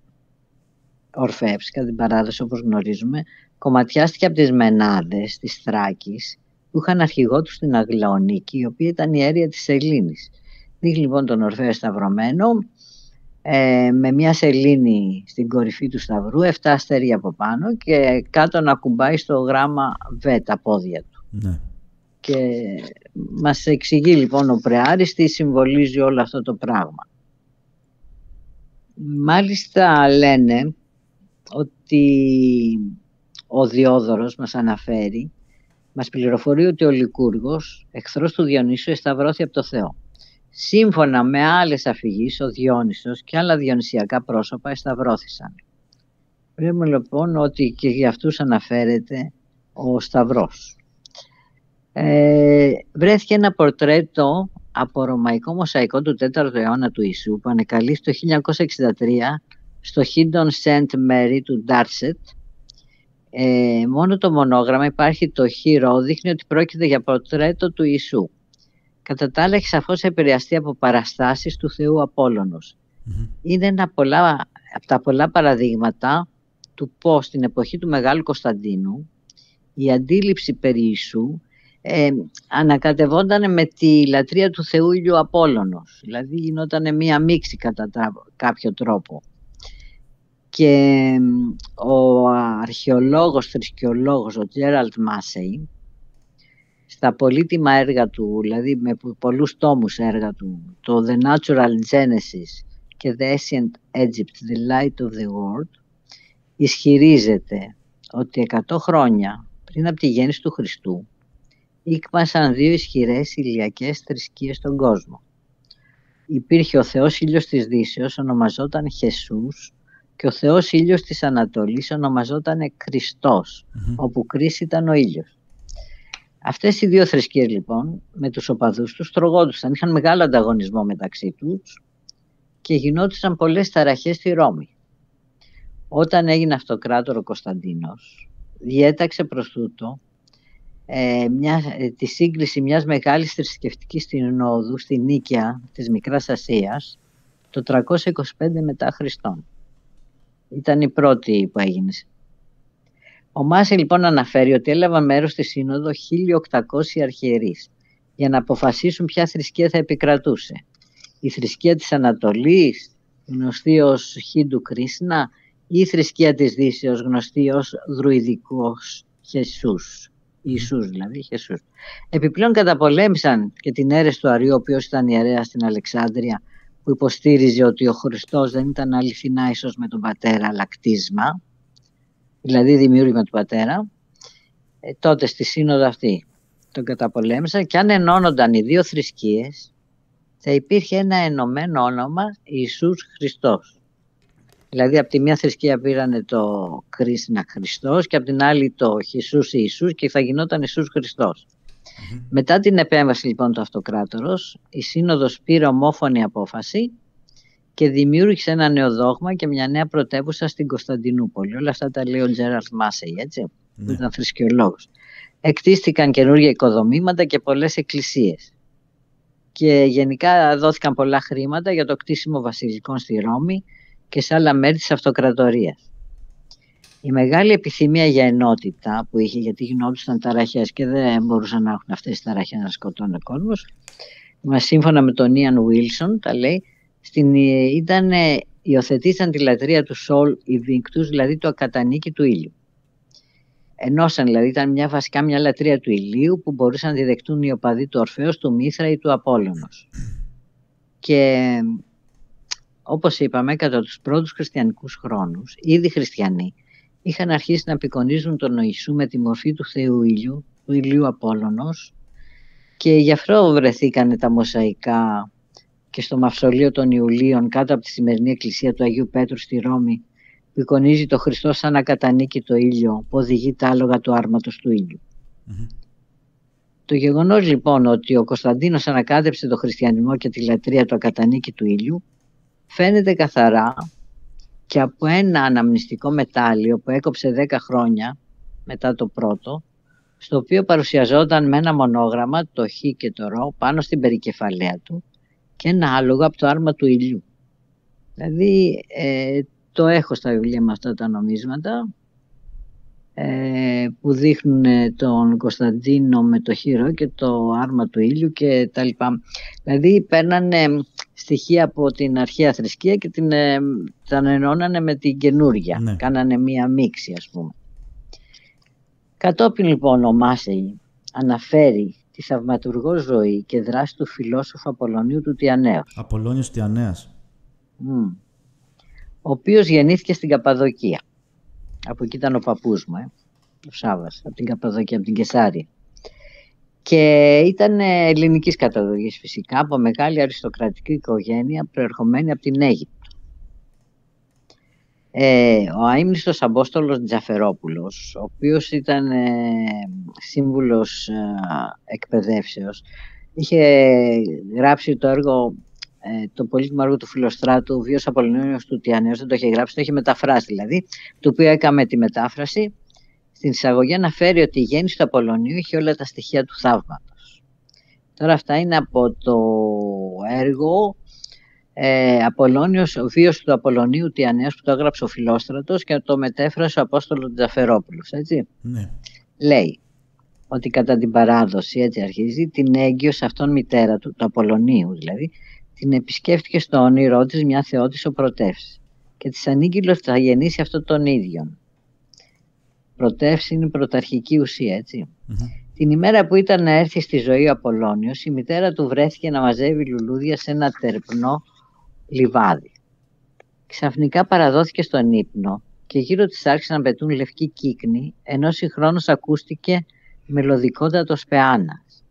ο Ορφέας, κατά την παράδοση όπως γνωρίζουμε, κομματιάστηκε από τις Μενάδες της Θράκης, που είχαν αρχηγό τους στην Αγλαονίκη, η οποία ήταν η αίρια της σελήνης. Δείχνει λοιπόν τον Ορφέα σταυρωμένο, με μια σελήνη στην κορυφή του σταυρού, 7 αστέρια από πάνω και κάτω να κουμπάει στο γράμμα Β τα πόδια του. Ναι. Και μας εξηγεί λοιπόν ο Πρεάρης τι συμβολίζει όλο αυτό το πράγμα. Μάλιστα λένε ότι ο Διόδωρος μας πληροφορεί ότι ο Λικούργος, εχθρός του Διονύσου, εσταυρώθη από το Θεό. Σύμφωνα με άλλες αφηγήσεις, ο Διόνυσος και άλλα διονυσιακά πρόσωπα εσταυρώθησαν. Βλέπουμε λοιπόν ότι και για αυτούς αναφέρεται ο Σταυρός. Βρέθηκε ένα πορτρέτο από ρωμαϊκό μοσαϊκό του 4ου αιώνα του Ιησού που ανεκαλύφθη το 1963 στο Hidden St. Mary του Ντάρσετ. Μόνο το μονόγραμμα, υπάρχει το χειρό, δείχνει ότι πρόκειται για πορτρέτο του Ιησού. Κατά τα άλλα έχει σαφώς επηρεαστεί από παραστάσεις του Θεού Απόλλωνος. Είναι από τα πολλά παραδείγματα του πώς στην εποχή του Μεγάλου Κωνσταντίνου η αντίληψη περί Ιησού ανακατευόταν με τη λατρεία του Θεού Ήλιου Απόλλωνος. Δηλαδή γινόταν μία μίξη κατά κάποιο τρόπο. Και ο αρχαιολόγος, θρησκεολόγος, ο Τζέραλτ Μάσεϊ, στα πολύτιμα έργα του, δηλαδή με πολλούς τόμους έργα του, το The Natural Genesis και The Ancient Egypt, The Light of the World, ισχυρίζεται ότι 100 χρόνια πριν από τη γέννηση του Χριστού ήκμασαν 2 ισχυρές ηλιακές θρησκείες στον κόσμο. Υπήρχε ο Θεός Ήλιος της Δύσεως, ονομαζόταν Χεσούς, και ο Θεός Ήλιος της Ανατολής ονομαζόταν Χριστός, όπου κρίση ήταν ο ήλιος. Αυτές οι 2 θρησκείες λοιπόν με τους οπαδούς τους τρογόντουσαν, είχαν μεγάλο ανταγωνισμό μεταξύ τους και γινόντουσαν πολλές ταραχές στη Ρώμη. Όταν έγινε αυτοκράτορο ο Κωνσταντίνος, διέταξε προς τούτο τη σύγκριση μιας μεγάλης θρησκευτικής συνόδου στη Νίκαια της Μικράς Ασίας το 325 μετά Χριστόν. Ήταν η πρώτη που έγινε. Ο Μάση λοιπόν αναφέρει ότι έλαβαν μέρος στη σύνοδο 1800 αρχιερείς. για να αποφασίσουν ποια θρησκεία θα επικρατούσε. Η θρησκεία της Ανατολής, γνωστή ως Χίντου Κρίσνα, ή η θρησκεία της Δύσεως, γνωστή ως Δρουηδικός Χεσούς. Ιησούς δηλαδή, Χεσούς. Επιπλέον καταπολέμησαν και την αίρεση του Αρείου, ο οποίος ήταν ιερέας στην Αλεξάνδρεια, που υποστήριζε ότι ο Χριστός δεν ήταν αληθινά ίσως με τον πατέρα, αλλά κτίσμα, δηλαδή δημιούργημα του πατέρα. Τότε στη σύνοδο αυτή τον καταπολέμησαν, και αν ενώνονταν οι δύο θρησκείες θα υπήρχε ένα ενωμένο όνομα, Ιησούς Χριστός. Δηλαδή από τη μία θρησκεία πήρανε το Κρίσνα Χριστός και από την άλλη το Ιησούς Ιησούς και θα γινόταν Ιησούς Χριστός. Μετά την επέμβαση λοιπόν του αυτοκράτορος, η Σύνοδος πήρε ομόφωνη απόφαση και δημιούργησε ένα νέο δόγμα και μια νέα πρωτεύουσα στην Κωνσταντινούπολη. Όλα αυτά τα λέει ο Τζέραλντ Μάσεϊ, έτσι, που ήταν θρησκεολόγος. Εκτίστηκαν καινούργια οικοδομήματα και πολλές εκκλησίες. Και γενικά δόθηκαν πολλά χρήματα για το κτίσιμο βασιλικών στη Ρώμη και σε άλλα μέρη της αυτοκρατορίας. Η μεγάλη επιθυμία για ενότητα που είχε, γιατί γινόντουσαν ταραχές και δεν μπορούσαν να έχουν αυτές τις ταραχές να σκοτώνουν κόσμος, μα σύμφωνα με τον Ιαν Βίλσον, τα λέει, υιοθετήσαν τη λατρεία του Σολ Ιβίνκτους, δηλαδή το ακατανίκη του ήλιου. Ενώσαν, δηλαδή ήταν βασικά μια λατρεία του ηλίου που μπορούσαν να διδεχτούν οι οπαδοί του Ορφέως, του Μήθρα ή του Απόλλωνος. Και όπως είπαμε, κατά τους πρώτους χριστιανικούς χρόνους, ήδη χριστιανοί είχαν αρχίσει να απεικονίζουν τον Ιησού με τη μορφή του Θεού Ήλιου, του ηλίου Απόλλωνος, και γι' αυτό βρεθήκανε τα μοσαϊκά και στο μαυσολείο των Ιουλίων κάτω από τη σημερινή εκκλησία του Αγίου Πέτρου στη Ρώμη, που εικονίζει το Χριστό σαν να κατανίκει το ήλιο, που οδηγεί τα άλογα του άρματος του ήλιου. Το γεγονός λοιπόν ότι ο Κωνσταντίνος ανακάτεψε το χριστιανισμό και τη λατρεία του ακατανίκη του ήλιου φαίνεται καθαρά και από ένα αναμνηστικό μετάλλιο που έκοψε 10 χρόνια μετά το πρώτο, στο οποίο παρουσιαζόταν με ένα μονόγραμμα, το Χ και το Ρο, πάνω στην περικεφαλαία του και ένα άλογο από το άρμα του ηλιού. Δηλαδή το έχω στα βιβλία με αυτά τα νομίσματα που δείχνουν τον Κωνσταντίνο με το χείρο και το άρμα του ήλιου και τα λοιπά. Δηλαδή παίρνανε στοιχεία από την αρχαία θρησκεία και τα ενώνανε με την καινούρια. Ναι. Κάνανε μία μίξη, ας πούμε. Κατόπιν λοιπόν ο Μάσεϊ αναφέρει τη θαυματουργό ζωή και δράση του φιλόσοφου Απολλωνίου του Τιανέως. Απολλώνιος Τιανέας. Ο οποίος γεννήθηκε στην Καπαδοκία. Από εκεί ήταν ο παππούς μου, ο Σάββας, από την Καπαδοκία, από την Κεσάρια. Και ήταν ελληνικής καταγωγής φυσικά, από μεγάλη αριστοκρατική οικογένεια προερχομένη από την Αίγυπτο. Ο αείμνηστος Απόστολος Τζαφερόπουλος, ο οποίος ήταν σύμβουλος εκπαιδεύσεως, είχε γράψει το έργο, το πολύτιμο έργο του Φιλοστράτου, Βίος Απολλωνίος του Τιανέως, δεν το είχε γράψει, το είχε μεταφράσει δηλαδή, το οποίο έκαμε τη μετάφραση. Στην εισαγωγή αναφέρει ότι η γέννηση του Απολλωνίου είχε όλα τα στοιχεία του θαύματος. Τώρα αυτά είναι από το έργο ο βίος του Απολλωνίου Τιανέως, που το έγραψε ο Φιλόστρατος και το μετέφρασε ο Απόστολος Τζαφερόπουλος, έτσι. Ναι. Λέει ότι κατά την παράδοση, έτσι αρχίζει, την έγκυος αυτόν μητέρα του, του Απολλωνίου δηλαδή, την επισκέφτηκε στο όνειρό της μια θεότης ο Πρωτεύς και της ανήγγειλε ότι θα γεννήσει αυτό τον ίδιον. Πρωτεύς είναι πρωταρχική ουσία, έτσι. Την ημέρα που ήταν να έρθει στη ζωή ο Απολλώνιος, η μητέρα του βρέθηκε να μαζεύει λουλούδια σε ένα τερπνό λιβάδι. Ξαφνικά παραδόθηκε στον ύπνο και γύρω της άρχισαν να πετούν λευκοί κύκνοι, ενώ συγχρόνως ακούστηκε μελωδικότατος πεάνας.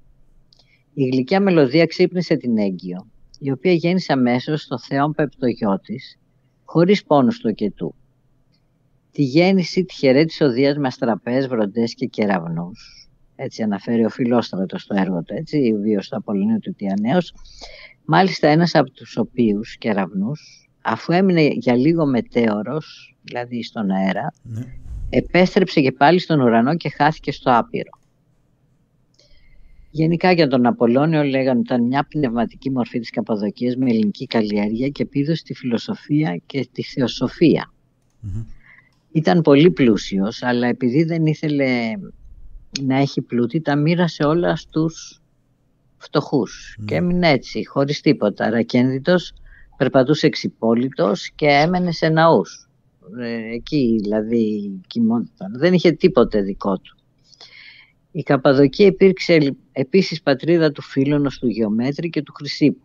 Η γλυκιά μελωδία ξύπνησε την έγκυο, η οποία γέννησε αμέσως στο Θεόν πεπτογιό της, χωρίς πόνους του οκετού. Τη γέννηση τη χαιρέτησε ο Δίας με αστραπές, βροντές και κεραυνούς. Έτσι αναφέρει ο Φιλόστρατος στο έργο του, έτσι, βίος του Απολλωνίου του Τιανέως. Μάλιστα ένας από τους οποίους κεραυνούς, αφού έμεινε για λίγο μετέωρος, δηλαδή στον αέρα, επέστρεψε και πάλι στον ουρανό και χάθηκε στο άπειρο. Γενικά για τον Απολλώνιο λέγανε ότι ήταν μια πνευματική μορφή της Καπαδοκίας με ελληνική καλλιέργεια και επίδοση στη φιλοσοφία και τη θεοσοφία. Ήταν πολύ πλούσιος, αλλά επειδή δεν ήθελε να έχει πλούτη, τα μοίρασε όλα στους φτωχούς. Και έμεινε έτσι, χωρίς τίποτα, ρακένδυτος, περπατούσε εξυπόλυτος και έμενε σε ναούς. Εκεί δηλαδή κοιμόταν. Δεν είχε τίποτε δικό του. Η Καπαδοκία υπήρξε επίσης πατρίδα του Φίλωνος, του Γεωμέτρη και του Χρυσήπου.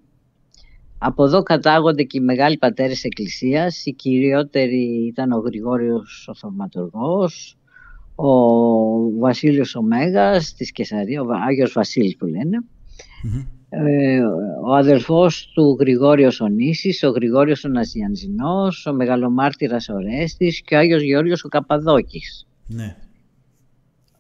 Από εδώ κατάγονται και οι μεγάλοι πατέρες εκκλησίας. Οι κυριότεροι ήταν ο Γρηγόριος ο Θαυματουργός, ο Βασίλειος ο Μέγας της Κεσαρίας, ο Άγιος Βασίλης που λένε, ο αδελφός του Γρηγόριος ο Νήσης, ο Γρηγόριος ο Ναζιανζινός, ο Μεγαλομάρτυρας ο Ρέστης και ο Άγιος Γεώργιος ο Καπαδόκης. Ναι.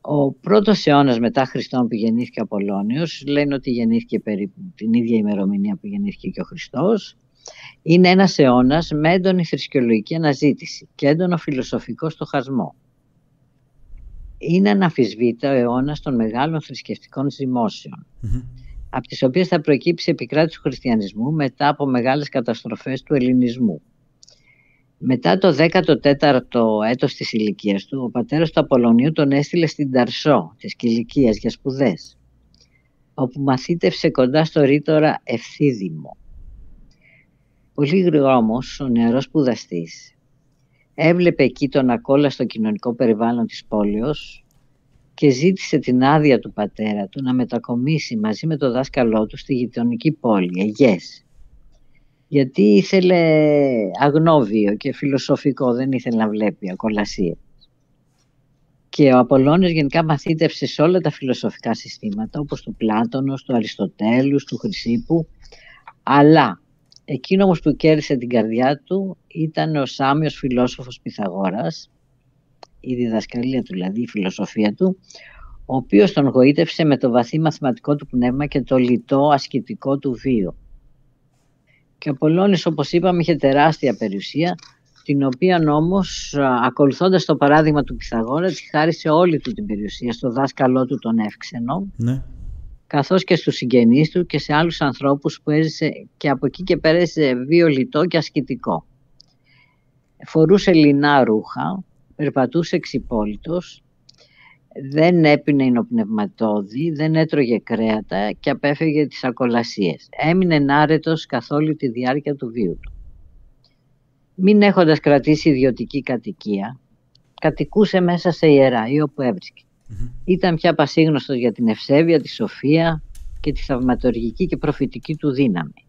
Ο πρώτος αιώνας μετά Χριστόν που γεννήθηκε ο Απολώνιος, λένε ότι γεννήθηκε περίπου την ίδια ημερομηνία που γεννήθηκε και ο Χριστός, είναι ένας αιώνας με έντονη θρησκεολογική αναζήτηση και έντονο φιλοσοφικό στοχασμό. Είναι αναμφισβήτητα ο αιώνας των μεγάλων θρησκευτικών ζυμώσεων, από τις οποίες θα προκύψει επικράτηση του χριστιανισμού μετά από μεγάλες καταστροφές του ελληνισμού. Μετά το 14ο έτος της ηλικίας του, ο πατέρας του Απολωνίου τον έστειλε στην Ταρσό της Κιλικίας για σπουδές, όπου μαθήτευσε κοντά στο ρήτορα Ευθύδημο. Πολύ γρήγορα όμως ο νεαρός σπουδαστής έβλεπε εκεί τον ακόλαστο κοινωνικό περιβάλλον της πόλεως και ζήτησε την άδεια του πατέρα του να μετακομίσει μαζί με τον δάσκαλό του στη γειτονική πόλη, Αιγές. Γιατί ήθελε αγνόβιο και φιλοσοφικό, δεν ήθελε να βλέπει ακολασίες. Και ο Απολώνιος γενικά μαθήτευσε σε όλα τα φιλοσοφικά συστήματα, όπως του Πλάτωνος, του Αριστοτέλους, του Χρυσήπου, αλλά εκείνο όμως που κέρδισε την καρδιά του ήταν ο Σάμιος φιλόσοφος Πυθαγόρας, η διδασκαλία του δηλαδή, η φιλοσοφία του, ο οποίος τον γοήτευσε με το βαθύ μαθηματικό του πνεύμα και το λιτό ασκητικό του βίο. Και ο Απολώνιος, όπως είπαμε, είχε τεράστια περιουσία, την οποία όμως, ακολουθώντας το παράδειγμα του Πυθαγόρα, τη χάρισε όλη του την περιουσία στο δάσκαλό του τον Εύξενο, Ναι. καθώς και στους συγγενείς του και σε άλλους ανθρώπους που έζησε, και από εκεί και πέρα έζησε βίο λιτό και ασκητικό. Φορούσε λινά ρούχα, περπατούσε εξυπόλυτος, δεν έπινε υνοπνευματώδη, δεν έτρωγε κρέατα και απέφευγε τις ακολασίες. Έμεινε ενάρετος καθ' όλη τη διάρκεια του βίου του. Μην έχοντας κρατήσει ιδιωτική κατοικία, κατοικούσε μέσα σε ιερά ή όπου έβρισκε. Ήταν πια πασίγνωστος για την ευσέβεια, τη σοφία και τη θαυματουργική και προφητική του δύναμη.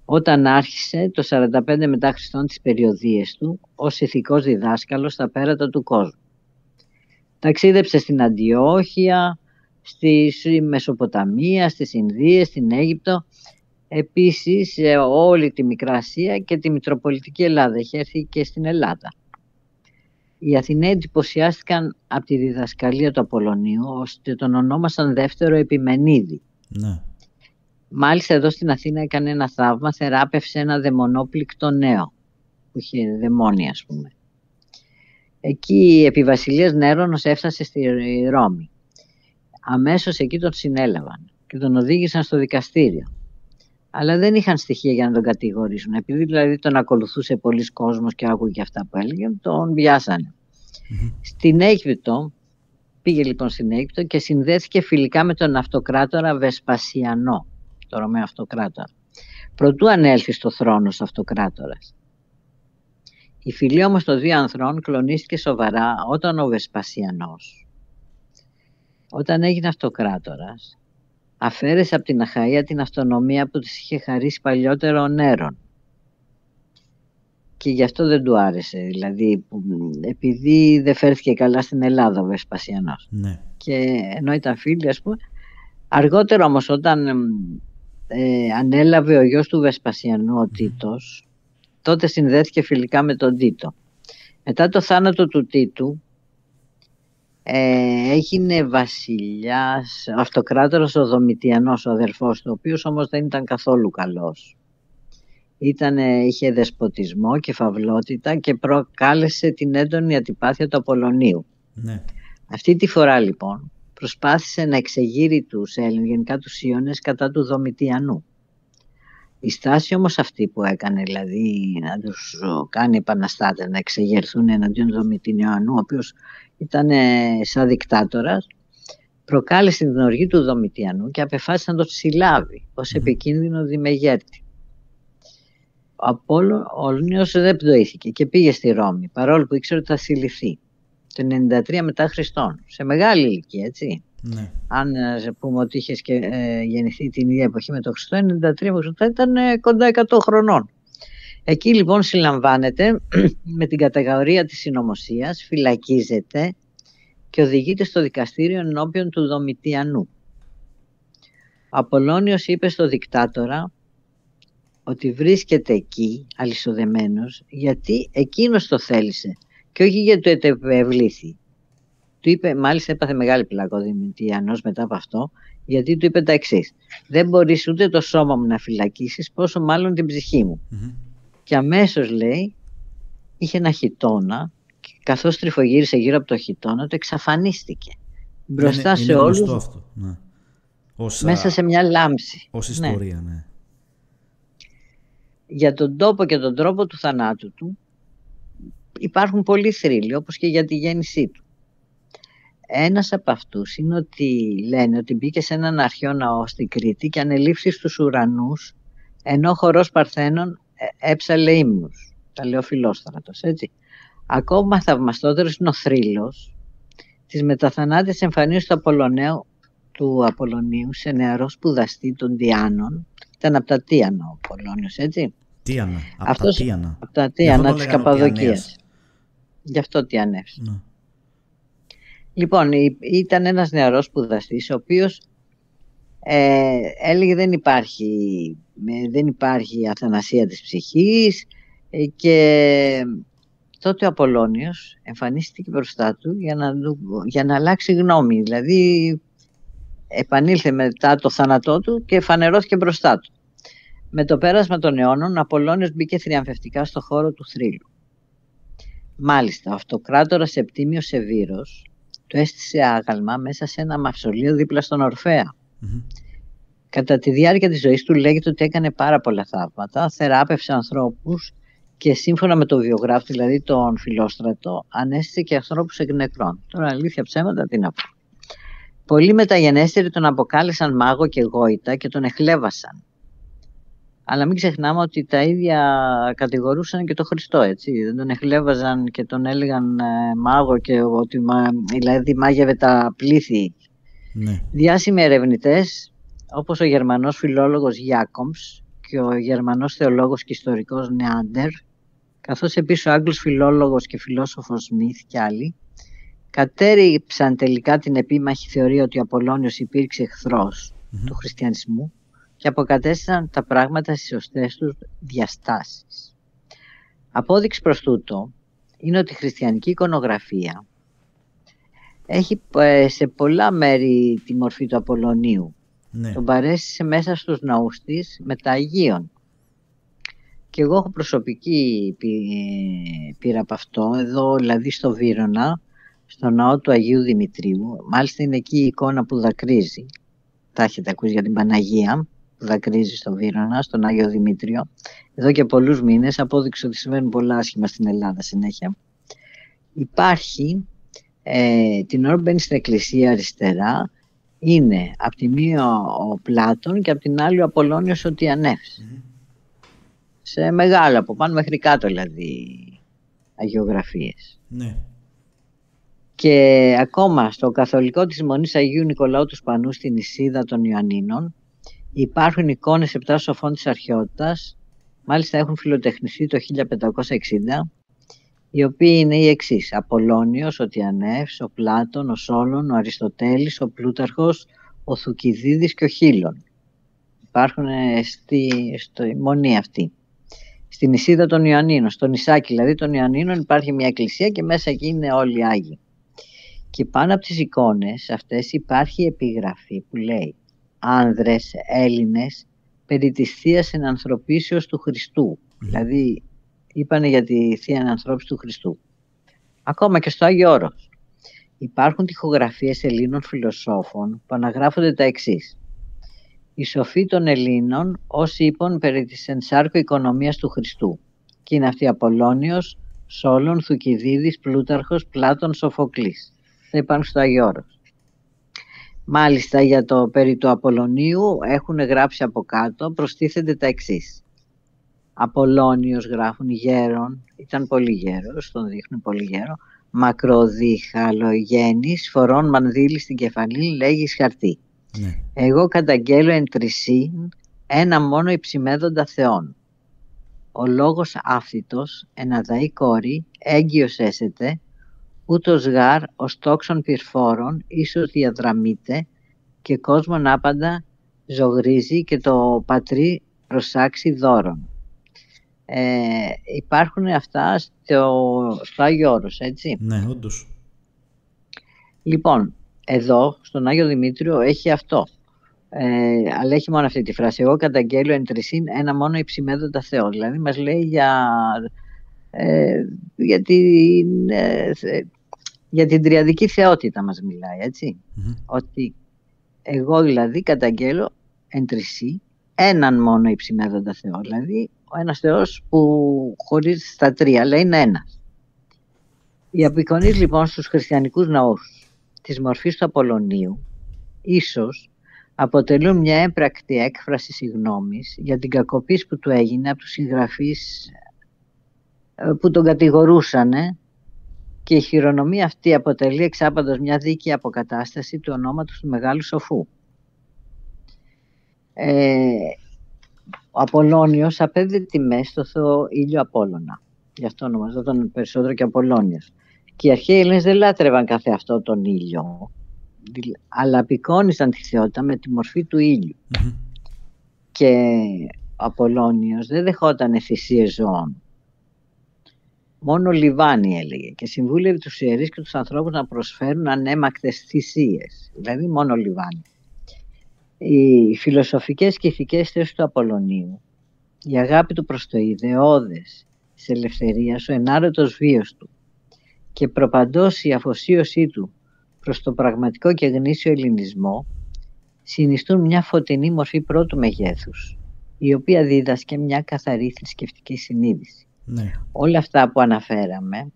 Όταν άρχισε το 45 μετά Χριστόν τις περιοδίες του ως ηθικός διδάσκαλος στα πέρατα του κόσμου. Ταξίδεψε στην Αντιόχεια, στη Μεσοποταμία, στις Ινδίες, στην Αίγυπτο, επίσης σε όλη τη Μικρά Ασία και τη Μητροπολιτική Ελλάδα. Είχε έρθει και στην Ελλάδα. Οι Αθηναίοι εντυπωσιάστηκαν από τη διδασκαλία του Απολωνίου, ώστε τον ονόμασαν δεύτερο Επιμενίδη. Ναι. Μάλιστα εδώ στην Αθήνα έκανε ένα θαύμα, θεράπευσε ένα δαιμονόπληκτο νέο, που είχε δαιμόνια ας πούμε. Εκεί επί βασιλείας Νέρονος έφτασε στη Ρώμη. Αμέσως εκεί τον συνέλαβαν και τον οδήγησαν στο δικαστήριο. Αλλά δεν είχαν στοιχεία για να τον κατηγορήσουν. Επειδή δηλαδή τον ακολουθούσε πολλοί κόσμος και άκουγε αυτά που έλεγε, τον βιάσανε. Στην Αίγυπτο, πήγε λοιπόν στην Αίγυπτο και συνδέθηκε φιλικά με τον αυτοκράτορα Βεσπασιανό, το Ρωμαίο αυτοκράτορα. Προτού ανέλθει στο θρόνο ο αυτοκράτορας. Η φιλία όμως των δύο ανδρών κλονίστηκε σοβαρά όταν ο Βεσπασιανός, όταν έγινε αυτοκράτορας, αφαίρεσε από την Αχαΐα την αυτονομία που της είχε χαρίσει παλιότερο ο Νέρον. Και γι' αυτό δεν του άρεσε, δηλαδή επειδή δεν φέρθηκε καλά στην Ελλάδα ο Βεσπασιανός. Ναι. Και ενώ ήταν φίλοι ας πούμε, αργότερα όμως όταν ανέλαβε ο γιος του Βεσπασιανού ο Τίτος, τότε συνδέθηκε φιλικά με τον Τίτο. Μετά το θάνατο του Τίτου έγινε βασιλιάς, αυτοκράτορας ο Δομητιανός, ο αδερφός του, ο οποίος όμως δεν ήταν καθόλου καλός. Είχε δεσποτισμό και φαυλότητα και προκάλεσε την έντονη αντιπάθεια του Απολωνίου. Ναι. Αυτή τη φορά λοιπόν προσπάθησε να εξεγείρει τους Έλληνες, γενικά τους Ιώνες, κατά του Δομητιανού. Η στάση όμως αυτή που έκανε, δηλαδή να τους κάνει επαναστάτες, να εξεγερθούν εναντίον του Δομητιανού, ο οποίος ήταν σαν δικτάτορας, προκάλεσε την οργή του Δομητιανού και απεφάσισε να το συλλάβει ως επικίνδυνο δημεγέρτη. Ο Απόλλωνιος δεν πτωήθηκε και πήγε στη Ρώμη, παρόλο που ήξερε ότι θα συλληφθεί το 93 μετά Χριστόν, σε μεγάλη ηλικία, έτσι. Ναι. Αν πούμε ότι είχε γεννηθεί την ίδια εποχή με τον Χριστό, 93 ήταν κοντά 100 χρονών. Εκεί λοιπόν συλλαμβάνεται με την κατηγορία της συνωμοσίας, φυλακίζεται και οδηγείται στο δικαστήριο ενώπιον του Δομητιανού. Ο Απολώνιος είπε στο δικτάτορα ότι βρίσκεται εκεί αλυσοδεμένος γιατί εκείνος το θέλησε και όχι γιατί το ετευλήθη. Του είπε, μάλιστα έπαθε μεγάλη πλάκα ο Δομητιανός μετά από αυτό, γιατί του είπε τα εξής: δεν μπορείς ούτε το σώμα μου να φυλακίσεις, πόσο μάλλον την ψυχή μου. Και αμέσως, λέει, είχε ένα χιτώνα και καθώς τριφογύρισε γύρω από το χιτώνα, το εξαφανίστηκε μπροστά σε όλους. Είναι αυτό. Ναι. Μέσα σε μια λάμψη. Ως ιστορία, ναι. Για τον τόπο και τον τρόπο του θανάτου του υπάρχουν πολλοί θρύλοι, όπως και για τη γέννησή του. Ένας από αυτούς είναι ότι λένε ότι μπήκε σε έναν αρχαίο ναό στην Κρήτη και ανελήφθη στους ουρανούς, ενώ ο χορός Παρθένων έψαλε ύμνους. Τα λέει ο Φιλόστρατος, έτσι. Ακόμα θαυμαστότερος είναι ο θρύλος της μεταθανάτης εμφανίσεως του Απολλωνίου σε νεαρό σπουδαστή των Τιάνων. Ήταν από τα Τίανα ο Απολλώνιος, έτσι. Τίανα, από τα Τίανα της Καπαδοκίας. Γι' αυτό Τιανεύς. Ναι. Λοιπόν, ήταν ένας νεαρός σπουδαστής, ο οποίος έλεγε δεν υπάρχει αθανασία της ψυχής, και τότε ο Απολλώνιος εμφανίστηκε μπροστά του για να αλλάξει γνώμη. Δηλαδή επανήλθε μετά το θάνατό του και φανερώθηκε μπροστά του. Με το πέρασμα των αιώνων, ο Απολλώνιος μπήκε θριαμβευτικά στο χώρο του θρύλου. Μάλιστα, ο αυτοκράτορας Επτήμιος Σεβήρος του έστησε άγαλμα μέσα σε ένα μαυσολείο δίπλα στον Ορφέα. Κατά τη διάρκεια της ζωής του λέγεται ότι έκανε πάρα πολλά θαύματα, θεράπευσε ανθρώπους και σύμφωνα με τον βιογράφο, δηλαδή τον Φιλόστρατο, ανέστησε και ανθρώπους εκ νεκρών. Τώρα αλήθεια ψέματα τι να πω. Πολλοί μεταγενέστεροι τον αποκάλεσαν μάγο και γόητα και τον εχλέβασαν. Αλλά μην ξεχνάμε ότι τα ίδια κατηγορούσαν και τον Χριστό, έτσι. Δεν τον εχλέβαζαν και τον έλεγαν μάγο και ότι δηλαδή μάγευε τα πλήθη. Ναι. Διάσημοι ερευνητές, όπως ο Γερμανός φιλόλογος Γιάκομς και ο Γερμανός θεολόγος και ιστορικός Νεάντερ, καθώς επίσης ο Άγγλος φιλόλογος και φιλόσοφος Σμιθ και άλλοι, κατέριψαν τελικά την επίμαχη θεωρία ότι ο Απολλώνιος υπήρξε εχθρός του χριστιανισμού και αποκατέστησαν τα πράγματα στις σωστές τους διαστάσεις. Απόδειξη προς τούτο είναι ότι η χριστιανική εικονογραφία έχει σε πολλά μέρη τη μορφή του Απολλωνίου. Ναι. Τον παρέστησε μέσα στους ναούς της με τα Αγίων. Και εγώ έχω προσωπική πείρα από αυτό, εδώ δηλαδή στο Βύρωνα, στο ναό του Αγίου Δημητρίου. Μάλιστα είναι εκεί η εικόνα που δακρύζει. Τα έχετε ακούσει για την Παναγία που δακρύζει στο Βύρωνα, στον Άγιο Δημήτριο. Εδώ και πολλούς μήνες, απόδειξε ότι συμβαίνουν πολλά άσχημα στην Ελλάδα συνέχεια. Υπάρχει, την ώρα που μπαίνει στην εκκλησία αριστερά, είναι από τη μία ο Πλάτων και από την άλλη ο Απολλώνιος ο Τιανεύς. Σε μεγάλο, από πάνω μέχρι κάτω δηλαδή, αγιογραφίες. Ναι. Και ακόμα στο καθολικό της Μονής Αγίου Νικολάου του Σπανού στην Ισίδα των Ιωαννίνων υπάρχουν εικόνες 7 σοφών της αρχαιότητας, μάλιστα έχουν φιλοτεχνιστεί το 1560, οι οποίοι είναι οι εξής: Απολλώνιος, ο Τιανεύς, ο Πλάτων, ο Σόλων, ο Αριστοτέλης, ο Πλούταρχος, ο Θουκυδίδης και ο Χίλων. Υπάρχουν στη Μονή αυτή. Στην Ισίδα των Ιωαννίνων, στο νησάκι δηλαδή των Ιωαννίνων, υπάρχει μια εκκλησία και μέσα εκεί είναι όλοι οι Άγιοι. Και πάνω από τις εικόνες αυτές υπάρχει επιγραφή που λέει «Άνδρες Έλληνες περί της Θείας Ενανθρωπίσεως του Χριστού». Δηλαδή είπανε για τη Θεία Ενανθρώπιση του Χριστού. Ακόμα και στο Άγιο Όρος υπάρχουν τοιχογραφίες Ελλήνων φιλοσόφων που αναγράφονται τα εξής: «Οι σοφοί των Ελλήνων όσοι είπαν περί της ενσάρκου οικονομίας του Χριστού». Και είναι αυτοί Απολλώνιος, Σόλων, Θουκυδίδης, Πλούταρχος, Πλάτων, Σοφοκλής. Θα υπάρχουν στο Άγιο Όρος. Μάλιστα για το περί του Απολλωνίου έχουν γράψει από κάτω, προστίθενται τα εξής. Απολλώνιος γράφουν γέρον, ήταν πολύ γέρος, τον δείχνουν πολύ γέρο, μακροδιχαλογένης, φορών μανδύλι στην κεφαλή, λέγεις χαρτί. Ναι. Εγώ καταγγέλω εν τρισήν ένα μόνο υψημέδοντα Θεόν. Ο λόγος άφθητος, εν αδαή κόρη, έγκυος έσεται, ούτως γάρ ως τόξων πυρφόρων ίσως διαδραμείται και κόσμον άπαντα ζωγρίζει και το πατρί προσάξει δώρον. Υπάρχουν αυτά στο Άγιο Όρος, έτσι. Ναι, όντως. Λοιπόν, εδώ στον Άγιο Δημήτριο έχει αυτό, αλλά έχει μόνο αυτή τη φράση. Εγώ καταγγέλω εν τρισήν ένα μόνο υψημέδοντα Θεό. Δηλαδή μας λέει για την τριαδική θεότητα μας μιλάει, έτσι. Ότι εγώ δηλαδή καταγγέλω εν τρισή έναν μόνο υψημέδοντα Θεό. Δηλαδή ο ένας Θεός που χωρίς τα τρία, αλλά είναι ένας. Οι απεικονίσεις λοιπόν στους χριστιανικούς ναούς της μορφής του Απολλωνίου ίσως αποτελούν μια έμπρακτη έκφραση συγγνώμης για την κακοποίηση που του έγινε από τους συγγραφείς που τον κατηγορούσανε, και η χειρονομία αυτή αποτελεί εξάπαντος μια δίκαιη αποκατάσταση του ονόματος του Μεγάλου Σοφού. Ο Απολλώνιος απέδιδε τιμές στο Θεό Ήλιο Απόλλωνα. Γι' αυτό ονομαζόταν περισσότερο και Απολλώνιος. Και οι αρχαίοι Έλληνες δεν λάτρευαν καθε αυτό τον ήλιο, αλλά απεικόνισαν τη θεότητα με τη μορφή του ήλιου. Και ο Απολλώνιος δεν δεχόταν θυσίες ζώων. Μόνο λιβάνι έλεγε, και συμβούλευε τους ιερείς και τους ανθρώπους να προσφέρουν ανέμακτες θυσίες, δηλαδή μόνο λιβάνι. Οι φιλοσοφικές και ηθικές θέσεις του Απολλωνίου, η αγάπη του προς το ιδεώδες της ελευθερίας, ο ενάρετος βίος του και προπαντός η αφοσίωσή του προς το πραγματικό και γνήσιο ελληνισμό συνιστούν μια φωτεινή μορφή πρώτου μεγέθους, η οποία δίδασκε μια καθαρή θρησκευτική συνείδηση. Ναι. Όλα αυτά που αναφέραμε,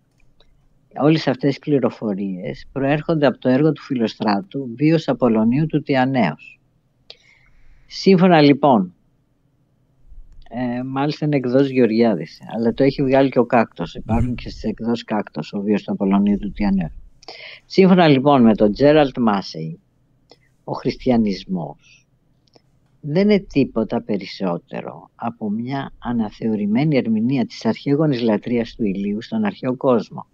όλες αυτές οι πληροφορίες προέρχονται από το έργο του Φιλοστράτου «Βίος Απολλωνίου του Τιανέως». Σύμφωνα λοιπόν, μάλιστα είναι εκδόσεις Γεωργιάδης, αλλά το έχει βγάλει και ο Κάκτος, υπάρχουν και στις εκδόσεις Κάκτος ο «Βίος του Απολλωνίου του Τιανέως». Σύμφωνα λοιπόν με τον Τζέραλτ Μάσεϊ, ο χριστιανισμός δεν είναι τίποτα περισσότερο από μια αναθεωρημένη ερμηνεία της αρχαίγονης λατρείας του ηλίου στον αρχαίο κόσμο.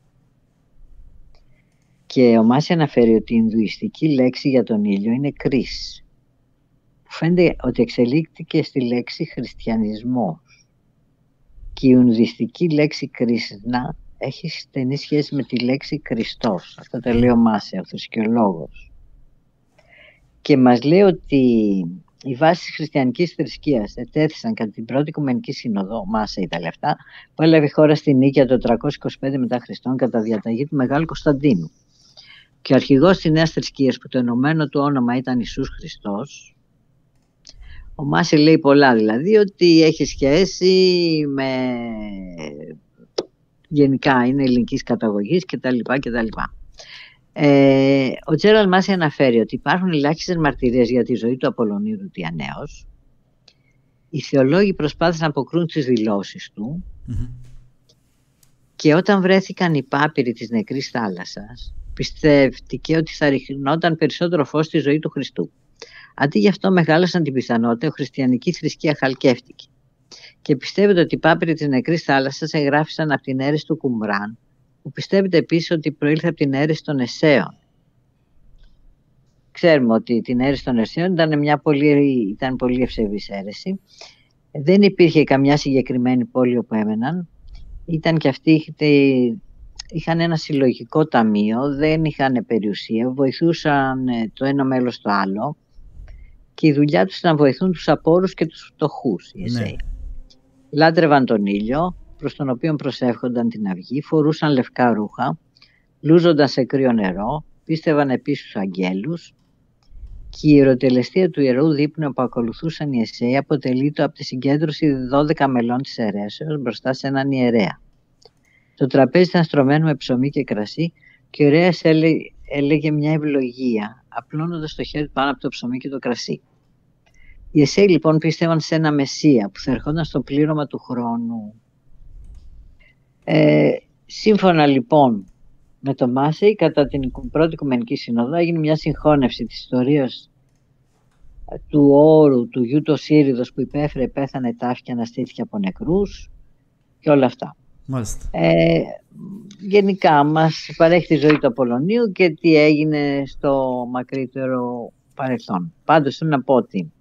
Και ο Μάση αναφέρει ότι η Ινδουιστική λέξη για τον ήλιο είναι κρίς, που φαίνεται ότι εξελίχθηκε στη λέξη χριστιανισμός. Και η Ινδουιστική λέξη Κρίσνα έχει στενή σχέση με τη λέξη Χριστός. Αυτό το λέει ο Μάση, ο θρησκεολόγος. Και μας λέει ότι οι βάσεις της χριστιανικής θρησκείας ετέθησαν κατά την πρώτη Οικουμενική Σύνοδο, Μάσα ήταν αυτά, που έλαβε χώρα στη Νίκαια το 325 μετά Χριστόν κατά διαταγή του Μεγάλου Κωνσταντίνου. Και ο αρχηγός της νέας θρησκείας, που το ενωμένο του όνομα ήταν Ιησούς Χριστός, ο Μάση λέει πολλά, δηλαδή ότι έχει σχέση με, γενικά είναι ελληνικής καταγωγής κτλ. Ο Τζέραλτ Μάση αναφέρει ότι υπάρχουν ελάχιστες μαρτυρίες για τη ζωή του Απολλωνίου του Τιανέως. Οι θεολόγοι προσπάθησαν να αποκρούν τις δηλώσεις του και όταν βρέθηκαν οι πάπυροι της νεκρής θάλασσας, πιστεύτηκε ότι θα ριχνόταν περισσότερο φως στη ζωή του Χριστού. Αντί γι' αυτό μεγάλωσαν την πιθανότητα, η χριστιανική θρησκεία χαλκεύτηκε. Και πιστεύετε ότι οι πάπυροι της νεκρής θάλασσας εγγράφησαν από την αίρεση του Κουμράν, που πιστεύετε επίσης ότι προήλθε από την αίρεση των Εσέων. Ξέρουμε ότι την αίρεση των Εσέων ήταν πολύ ευσεβής αίρεση. Δεν υπήρχε καμιά συγκεκριμένη πόλη όπου έμεναν. Ήταν και αυτοί, είχαν ένα συλλογικό ταμείο, δεν είχαν περιουσία, βοηθούσαν το ένα μέλος το άλλο και η δουλειά τους ήταν να βοηθούν τους απόρους και τους φτωχούς, οι Εσέοι. Λάτρευαν τον ήλιο, προς τον οποίο προσεύχονταν την αυγή, φορούσαν λευκά ρούχα, λούζονταν σε κρύο νερό, πίστευαν επίσης στους αγγέλους και η ιεροτελεστία του Ιερού Δείπνου που ακολουθούσαν οι Εσέοι αποτελείται από τη συγκέντρωση 12 μελών της αιρέσεως μπροστά σε έναν ιερέα. Το τραπέζι ήταν στρωμένο με ψωμί και κρασί και ο ιερέας έλεγε μια ευλογία απλώνοντας το χέρι πάνω από το ψωμί και το κρασί. Οι Εσέοι λοιπόν πίστευαν σε ένα Μεσσία που θα ερχόταν στο πλήρωμα του χρόνου. Σύμφωνα λοιπόν με τον Μάσεϊ, κατά την πρώτη Οικουμενική Σύνοδο έγινε μια συγχώνευση της ιστορίας του όρου του γιου το Σύριδος που υπέφερε, πέθανε, τάφηκε, αναστήθηκε από νεκρούς και όλα αυτά. Μάλιστα. Γενικά μας παρέχει τη ζωή του Απολλωνίου και τι έγινε στο μακρύτερο παρελθόν. Πάντως θέλω να πω ότι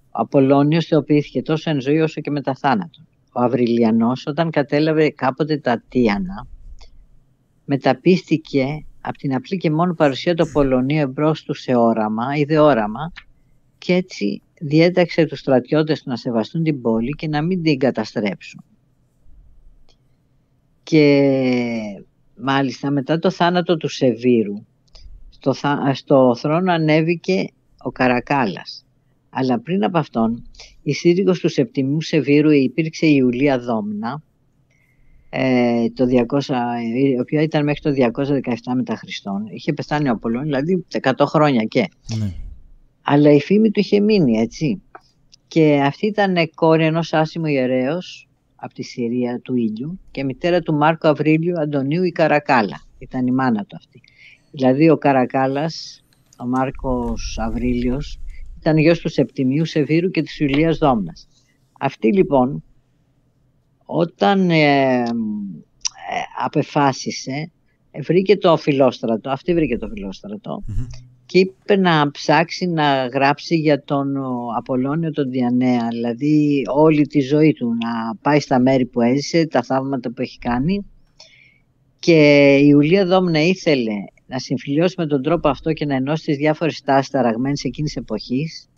ο Απολλώνιος θεοποιήθηκε τόσο εν ζωή όσο και μετά θάνατον. Ο Αυριλιανός όταν κατέλαβε κάποτε τα Τίανα μεταπίστηκε από την απλή και μόνο παρουσία του Απολλωνίου εμπρός του σε όραμα, ιδεόραμα, και έτσι διέταξε τους στρατιώτες του να σεβαστούν την πόλη και να μην την καταστρέψουν. Και μάλιστα μετά το θάνατο του Σεβίρου στο θρόνο ανέβηκε ο Καρακάλας. Αλλά πριν από αυτόν η σύζυγος του Σεπτιμίου Σεβίρου υπήρξε η Ιουλία Δόμνα, η οποία ήταν μέχρι το 217 μετά Χριστόν. Είχε πεθάνει ο Απολλώνιος, δηλαδή 100 χρόνια και. Ναι. Αλλά η φήμη του είχε μείνει, έτσι. Και αυτή ήταν κόρη ενός άσημου ιερέως από τη Συρία του Ήλιου και μητέρα του Μάρκου Αυρίλιου Αντωνίου η Καρακάλα. Ήταν η μάνα του αυτή. Δηλαδή ο Καρακάλας, ο Μάρκος Αυρίλιος, ήταν γιος του Σεπτιμίου Σεβίρου και της Ιουλίας Δόμνας. Αυτή λοιπόν όταν απεφάσισε, βρήκε το Φιλόστρατο, αυτή βρήκε το Φιλόστρατο και είπε να ψάξει να γράψει για τον Απολλώνιο τον Διανέα, δηλαδή όλη τη ζωή του, να πάει στα μέρη που έζησε, τα θαύματα που έχει κάνει. Και η Ιουλία Δόμνα ήθελε να συμφιλιώσει με τον τρόπο αυτό και να ενώσει τις διάφορες τάσεις ταραγμένες εκείνης εποχής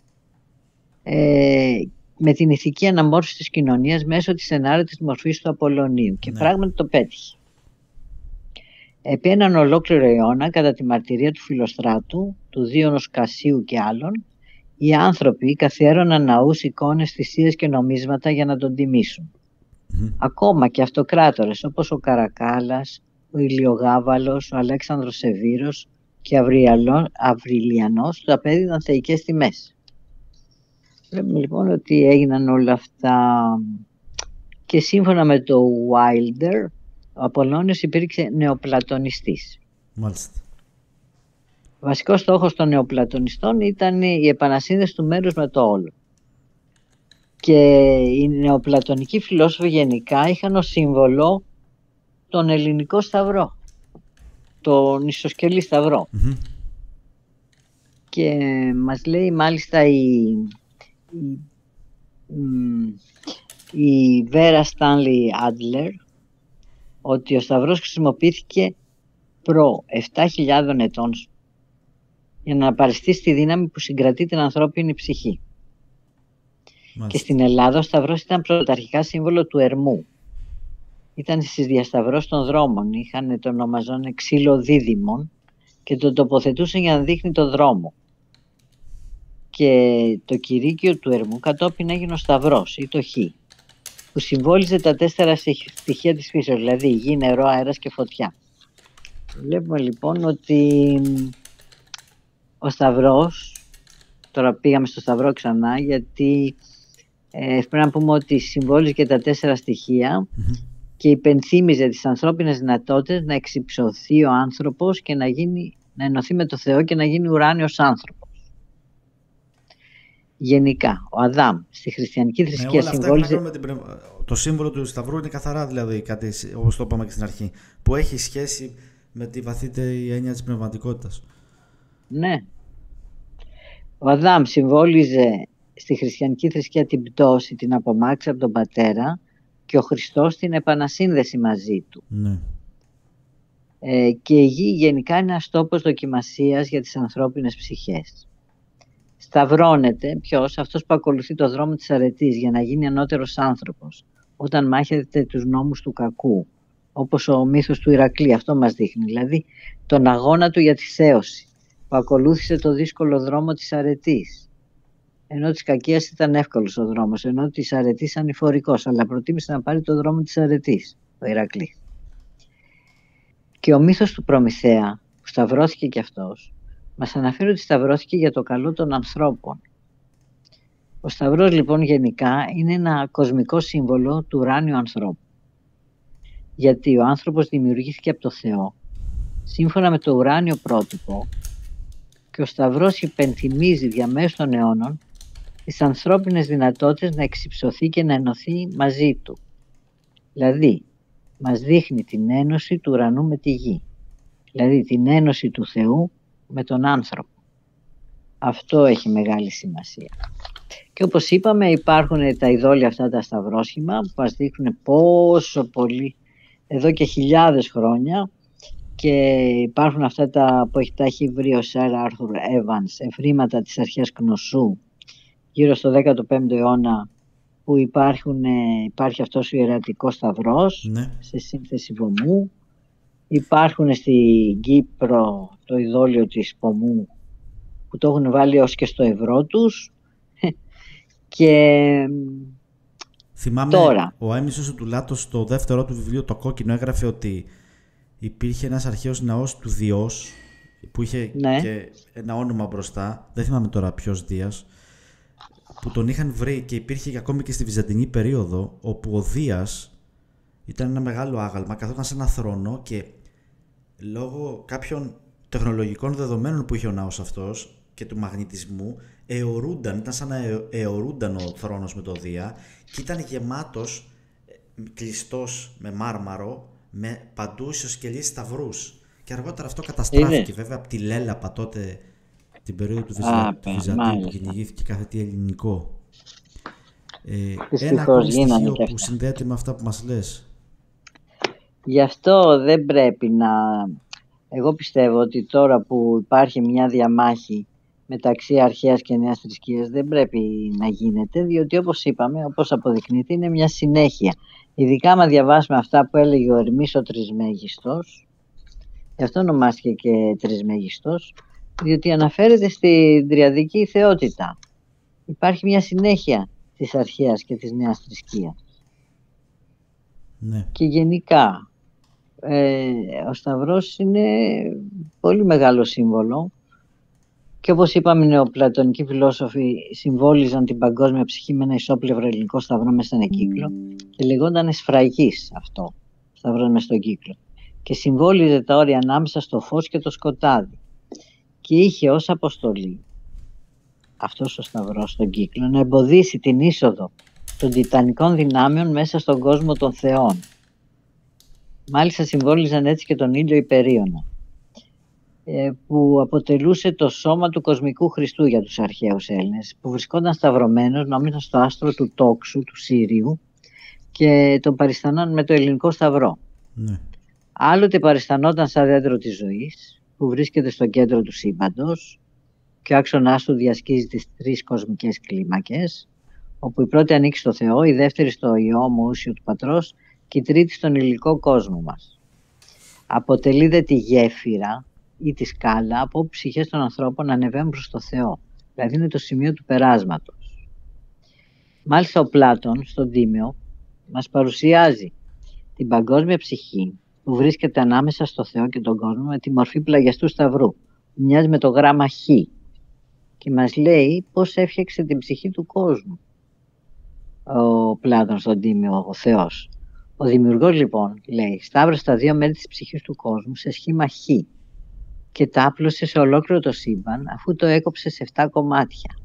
με την ηθική αναμόρφωση της κοινωνίας μέσω της ενάρετης μορφής του Απολλωνίου. Και πράγματι το πέτυχε. Επί έναν ολόκληρο αιώνα, κατά τη μαρτυρία του Φιλοστράτου, του Δίωνος Κασίου και άλλων, οι άνθρωποι καθιέρωναν ναούς, εικόνες, θυσίες και νομίσματα για να τον τιμήσουν. Ακόμα και αυτοκράτορες όπως ο Καρακάλας, ο Ηλιογάβαλος, ο Αλέξανδρος Σεβίρος και Αυριλιανός του απέδιδαν θεϊκές τιμές. Βλέπουμε λοιπόν ότι έγιναν όλα αυτά και σύμφωνα με το Wilder, ο Απολλώνιος υπήρξε νεοπλατωνιστής. Μάλιστα. Ο βασικός στόχος των νεοπλατωνιστών ήταν η επανασύνδεση του μέρους με το όλο. Και οι νεοπλατωνικοί φιλόσοφοι γενικά είχαν ως σύμβολο τον ελληνικό σταυρό, τον ισοσκελή σταυρό. Και μας λέει μάλιστα η Βέρα Στάνλι Άντλερ ότι ο σταυρός χρησιμοποιήθηκε προ 7.000 ετών για να παραισθήσει τη δύναμη που συγκρατεί την ανθρώπινη ψυχή. Μάλιστα. Και στην Ελλάδα ο σταυρός ήταν πρωταρχικά σύμβολο του ερμού. Ήταν στις διασταυρώσεις των δρόμων, είχαν το ονομαζόν ξύλο δίδυμων και το τοποθετούσαν για να δείχνει το δρόμο. Και το κηρύκιο του ερμού κατόπιν έγινε ο σταυρός ή το χ, που συμβόλιζε τα 4 στοιχεία της φύσεως, δηλαδή γη, νερό, αέρας και φωτιά. Βλέπουμε λοιπόν ότι ο σταυρός, τώρα πήγαμε στο σταυρό ξανά, γιατί πρέπει να πούμε ότι συμβόλιζε και τα 4 στοιχεία και υπενθύμιζε τις ανθρώπινες δυνατότητες να εξυψωθεί ο άνθρωπος και να ενωθεί με το Θεό και να γίνει ουράνιος άνθρωπος. Γενικά, ο Αδάμ στη χριστιανική θρησκεία συμβόλιζε... Το σύμβολο του σταυρού είναι καθαρά, δηλαδή, κάτι, όπως το είπαμε και στην αρχή, που έχει σχέση με τη βαθύτερη έννοια της πνευματικότητας. Ναι. Ο Αδάμ συμβόλιζε στη χριστιανική θρησκεία την πτώση, την απομάκρυνση από τον πατέρα και ο Χριστός την επανασύνδεση μαζί του. Ναι. Και η γη γενικά είναι ένας τόπος δοκιμασίας για τις ανθρώπινες ψυχές. Σταυρώνεται ποιος? Αυτός που ακολουθεί το δρόμο της αρετής για να γίνει ανώτερος άνθρωπος, όταν μάχεται τους νόμους του κακού, όπως ο μύθος του Ηρακλή, αυτό μας δείχνει, δηλαδή τον αγώνα του για τη θέωση, που ακολούθησε το δύσκολο δρόμο της αρετής. Ενώ της κακίας ήταν εύκολος ο δρόμος, ενώ της αρετής ανηφορικός, αλλά προτίμησε να πάρει το δρόμο της αρετής, ο Ηρακλής. Και ο μύθος του Προμηθέα, που σταυρώθηκε κι αυτός, μας αναφέρει ότι σταυρώθηκε για το καλό των ανθρώπων. Ο σταυρός λοιπόν γενικά είναι ένα κοσμικό σύμβολο του ουράνιου ανθρώπου. Γιατί ο άνθρωπος δημιουργήθηκε από το Θεό, σύμφωνα με το ουράνιο πρότυπο, και ο σταυρός υπενθυμίζει διαμέσου των αιώνων τις ανθρώπινες δυνατότητες να εξυψωθεί και να ενωθεί μαζί του. Δηλαδή, μας δείχνει την ένωση του ουρανού με τη γη. Δηλαδή, την ένωση του Θεού με τον άνθρωπο. Αυτό έχει μεγάλη σημασία. Και όπως είπαμε, υπάρχουν τα ειδόλια αυτά τα σταυρόσχημα που μας δείχνουν πόσο πολύ εδώ και χιλιάδες χρόνια, και υπάρχουν αυτά που τα έχει βρει ο Σερ Άρθουρ Έβανς, ευρήματα της αρχαίας Γνωσού γύρω στο 15ο αιώνα, που υπάρχει αυτός ο ιερατικός σταυρός, ναι, σε σύνθεση βωμού. Υπάρχουν στην Κύπρο το ειδόλιο της Πομού που το έχουν βάλει ως και στο ευρώ τους. Και θυμάμαι τώρα, ο Έμισος του Τουλάτος στο δεύτερο του βιβλίο, το κόκκινο, έγραφε ότι υπήρχε ένας αρχαίος ναός του Διός που είχε, ναι, και ένα όνομα μπροστά, δεν θυμάμαι τώρα ποιος Δίας, που τον είχαν βρει και υπήρχε ακόμη και στη Βυζαντινή περίοδο, όπου ο Δίας ήταν ένα μεγάλο άγαλμα, καθόταν σε ένα θρόνο και λόγω κάποιων τεχνολογικών δεδομένων που είχε ο ναός αυτός και του μαγνητισμού, ήταν σαν να αιωρούνταν ο θρόνος με το Δία, και ήταν γεμάτος, κλειστός με μάρμαρο, με παντού ισοσκελείς σταυρούς. Και αργότερα αυτό καταστράφηκε βέβαια από τη Λέλαπα τότε, την περίοδο του Βυζαντίου, που κυνηγήθηκε κάθε τι ελληνικό. Ένα ακόμη στοιχείο που συνδέεται με αυτά που μας λες. Γι' αυτό δεν πρέπει να... Εγώ πιστεύω ότι τώρα που υπάρχει μια διαμάχη μεταξύ αρχαίας και νέας θρησκείας, δεν πρέπει να γίνεται, διότι όπως είπαμε, όπως αποδεικνύεται, είναι μια συνέχεια. Ειδικά άμα διαβάσουμε αυτά που έλεγε ο Ερμής ο Τρισμέγιστος, γι' αυτό ονομάστηκε και Τρισμέγιστος, διότι αναφέρεται στην τριαδική θεότητα. Υπάρχει μια συνέχεια της αρχαίας και της νέας θρησκείας. Ναι. Και γενικά ο Σταυρός είναι πολύ μεγάλο σύμβολο, και όπως είπαμε, οι νεοπλατωνικοί φιλόσοφοι συμβόλιζαν την παγκόσμια ψυχή με ένα ισόπλευρο ελληνικό σταυρό μέσα σε ένα κύκλο και λεγόταν σφραγής αυτό, σταυρός μέσα στον κύκλο, και συμβόλιζε τα όρια ανάμεσα στο φως και το σκοτάδι, και είχε ως αποστολή αυτός ο σταυρός στον κύκλο να εμποδίσει την είσοδο των τιτανικών δυνάμεων μέσα στον κόσμο των θεών. Μάλιστα συμβόλιζαν έτσι και τον ήλιο Υπερίωνα, που αποτελούσε το σώμα του κοσμικού Χριστού για τους αρχαίους Έλληνες, που βρισκόταν σταυρωμένος νόμιζα στο άστρο του Τόξου, του Σύριου, και τον παριστανών με το ελληνικό σταυρό. Ναι. Άλλοτε παριστανόταν σαν δέντρο της ζωής, που βρίσκεται στο κέντρο του σύμπαντος, και ο άξονάς του διασχίζει τις 3 κοσμικές κλίμακες, όπου η πρώτη ανήκει στο Θεό, η δεύτερη στο Υιό Ομοούσιο του Πατρός και η τρίτη στον υλικό κόσμο μας. Αποτελεί δε τη γέφυρα ή τη σκάλα από όπου ψυχές των ανθρώπων ανεβαίνουν προς το Θεό, δηλαδή είναι το σημείο του περάσματος. Μάλιστα ο Πλάτων στον Τίμιο μας παρουσιάζει την παγκόσμια ψυχή που βρίσκεται ανάμεσα στο Θεό και τον κόσμο με τη μορφή πλαγιαστού σταυρού, που μοιάζει με το γράμμα Χ, και μας λέει πώς έφτιαξε την ψυχή του κόσμου ο Πλάτων στον Τίμιο, ο Θεός. Ο δημιουργός λοιπόν, λέει, σταύρωσε τα 2 μέρη της ψυχής του κόσμου σε σχήμα Χ και τα άπλωσε σε ολόκληρο το σύμπαν, αφού το έκοψε σε 7 κομμάτια.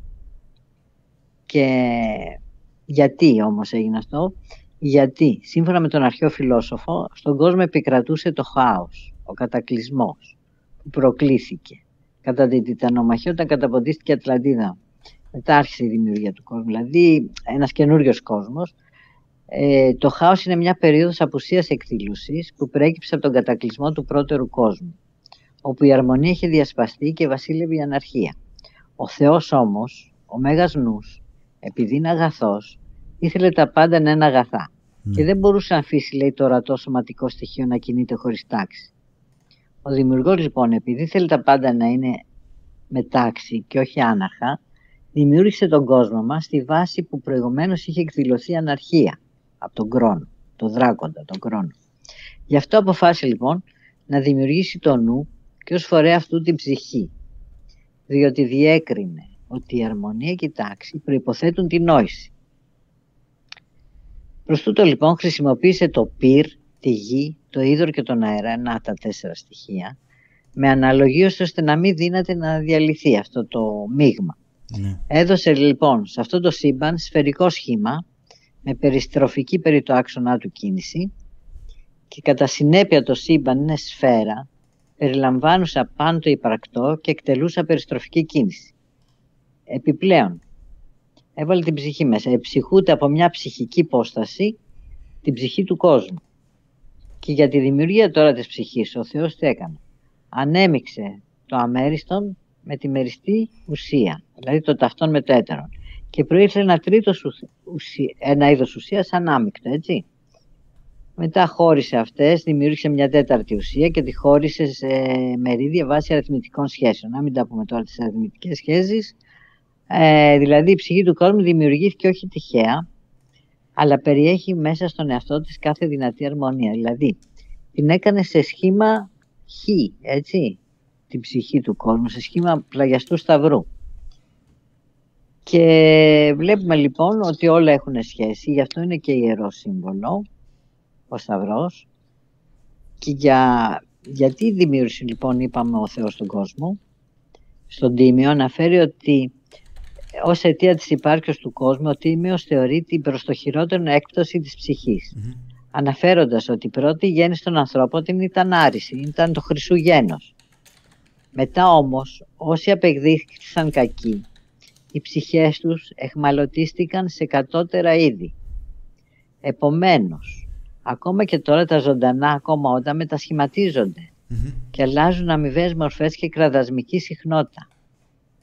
Και γιατί όμως έγινε αυτό? Γιατί σύμφωνα με τον αρχαίο φιλόσοφο στον κόσμο επικρατούσε το χάος, ο κατακλυσμός που προκλήθηκε κατά την Τιτανομαχία όταν καταποντίστηκε η Ατλαντίδα. Μετά άρχισε η δημιουργία του κόσμου, δηλαδή ένας καινούριος κόσμος. Το χάος είναι μια περίοδος απουσίας εκδήλωσης που προέκυψε από τον κατακλυσμό του πρώτερου κόσμου, όπου η αρμονία είχε διασπαστεί και βασίλευε η αναρχία. Ο Θεός όμως, ο Μέγας Νους, επειδή είναι αγαθός, ήθελε τα πάντα να είναι αγαθά και δεν μπορούσε να αφήσει, λέει, το ορατό σωματικό στοιχείο να κινείται χωρίς τάξη. Ο δημιουργός λοιπόν, επειδή ήθελε τα πάντα να είναι με τάξη και όχι άναρχα, δημιούργησε τον κόσμο μας στη βάση που προηγουμένως είχε εκδηλωθεί αναρχία από τον Κρόνο, τον Δράκοντα, τον Κρόνο. Γι' αυτό αποφάσισε λοιπόν να δημιουργήσει το νου και ως φορέα αυτού την ψυχή. διότι διέκρινε ότι η αρμονία και η τάξη προϋποθέτουν την νόηση. Προς τούτο λοιπόν χρησιμοποίησε το πυρ, τη γη, το ύδρο και τον αέρα, τα 4 στοιχεία, με αναλογίωση ώστε να μην δύναται να διαλυθεί αυτό το μείγμα. Ναι. Έδωσε λοιπόν σε αυτό το σύμπαν σφαιρικό σχήμα με περιστροφική περί το άξονά του κίνηση και κατά συνέπεια το σύμπαν είναι σφαίρα, περιλαμβάνουσα πάνω το υπαρκτό και εκτελούσα περιστροφική κίνηση. Επιπλέον, έβαλε την ψυχή μέσα. Εψυχούται από μια ψυχική υπόσταση την ψυχή του κόσμου. Και για τη δημιουργία τώρα της ψυχής, ο Θεός τι έκανε? Ανέμειξε το αμέριστον με τη μεριστή ουσία, δηλαδή το ταυτόν με το έτερον. Και προήλθε ένα είδος ουσίας ανάμεικτο, έτσι. Μετά χώρισε αυτές, δημιούργησε μια τέταρτη ουσία και τη χώρισε σε μερίδια βάσει αριθμητικών σχέσεων. Να μην τα πούμε τώρα τις αριθμητικές σχέσεις. Δηλαδή η ψυχή του κόσμου δημιουργήθηκε όχι τυχαία, αλλά περιέχει μέσα στον εαυτό της κάθε δυνατή αρμονία. Δηλαδή την έκανε σε σχήμα χ, έτσι, την ψυχή του κόσμου, σε σχήμα πλαγιαστού σταυρού. Και βλέπουμε λοιπόν ότι όλα έχουν σχέση, γι' αυτό είναι και ιερό σύμβολο, ο σταυρός. Και γιατί δημιούργησε λοιπόν, είπαμε, ο Θεός τον κόσμο? Στον Τίμιο αναφέρει ότι ως αιτία της υπάρξεως του κόσμου, ο Τίμιος θεωρεί την προς το χειρότερο έκπτωση της ψυχής. Αναφέροντας ότι η πρώτη γέννηση των ανθρώπων ήταν άριση, ήταν το χρυσού γένος. Μετά όμως, όσοι απεκδίχθησαν κακοί, οι ψυχές τους εχμαλωτίστηκαν σε κατώτερα είδη. Επομένως, ακόμα και τώρα τα ζωντανά ακόμα όταν μετασχηματίζονται και αλλάζουν αμοιβαίες μορφές και κραδασμική συχνότητα.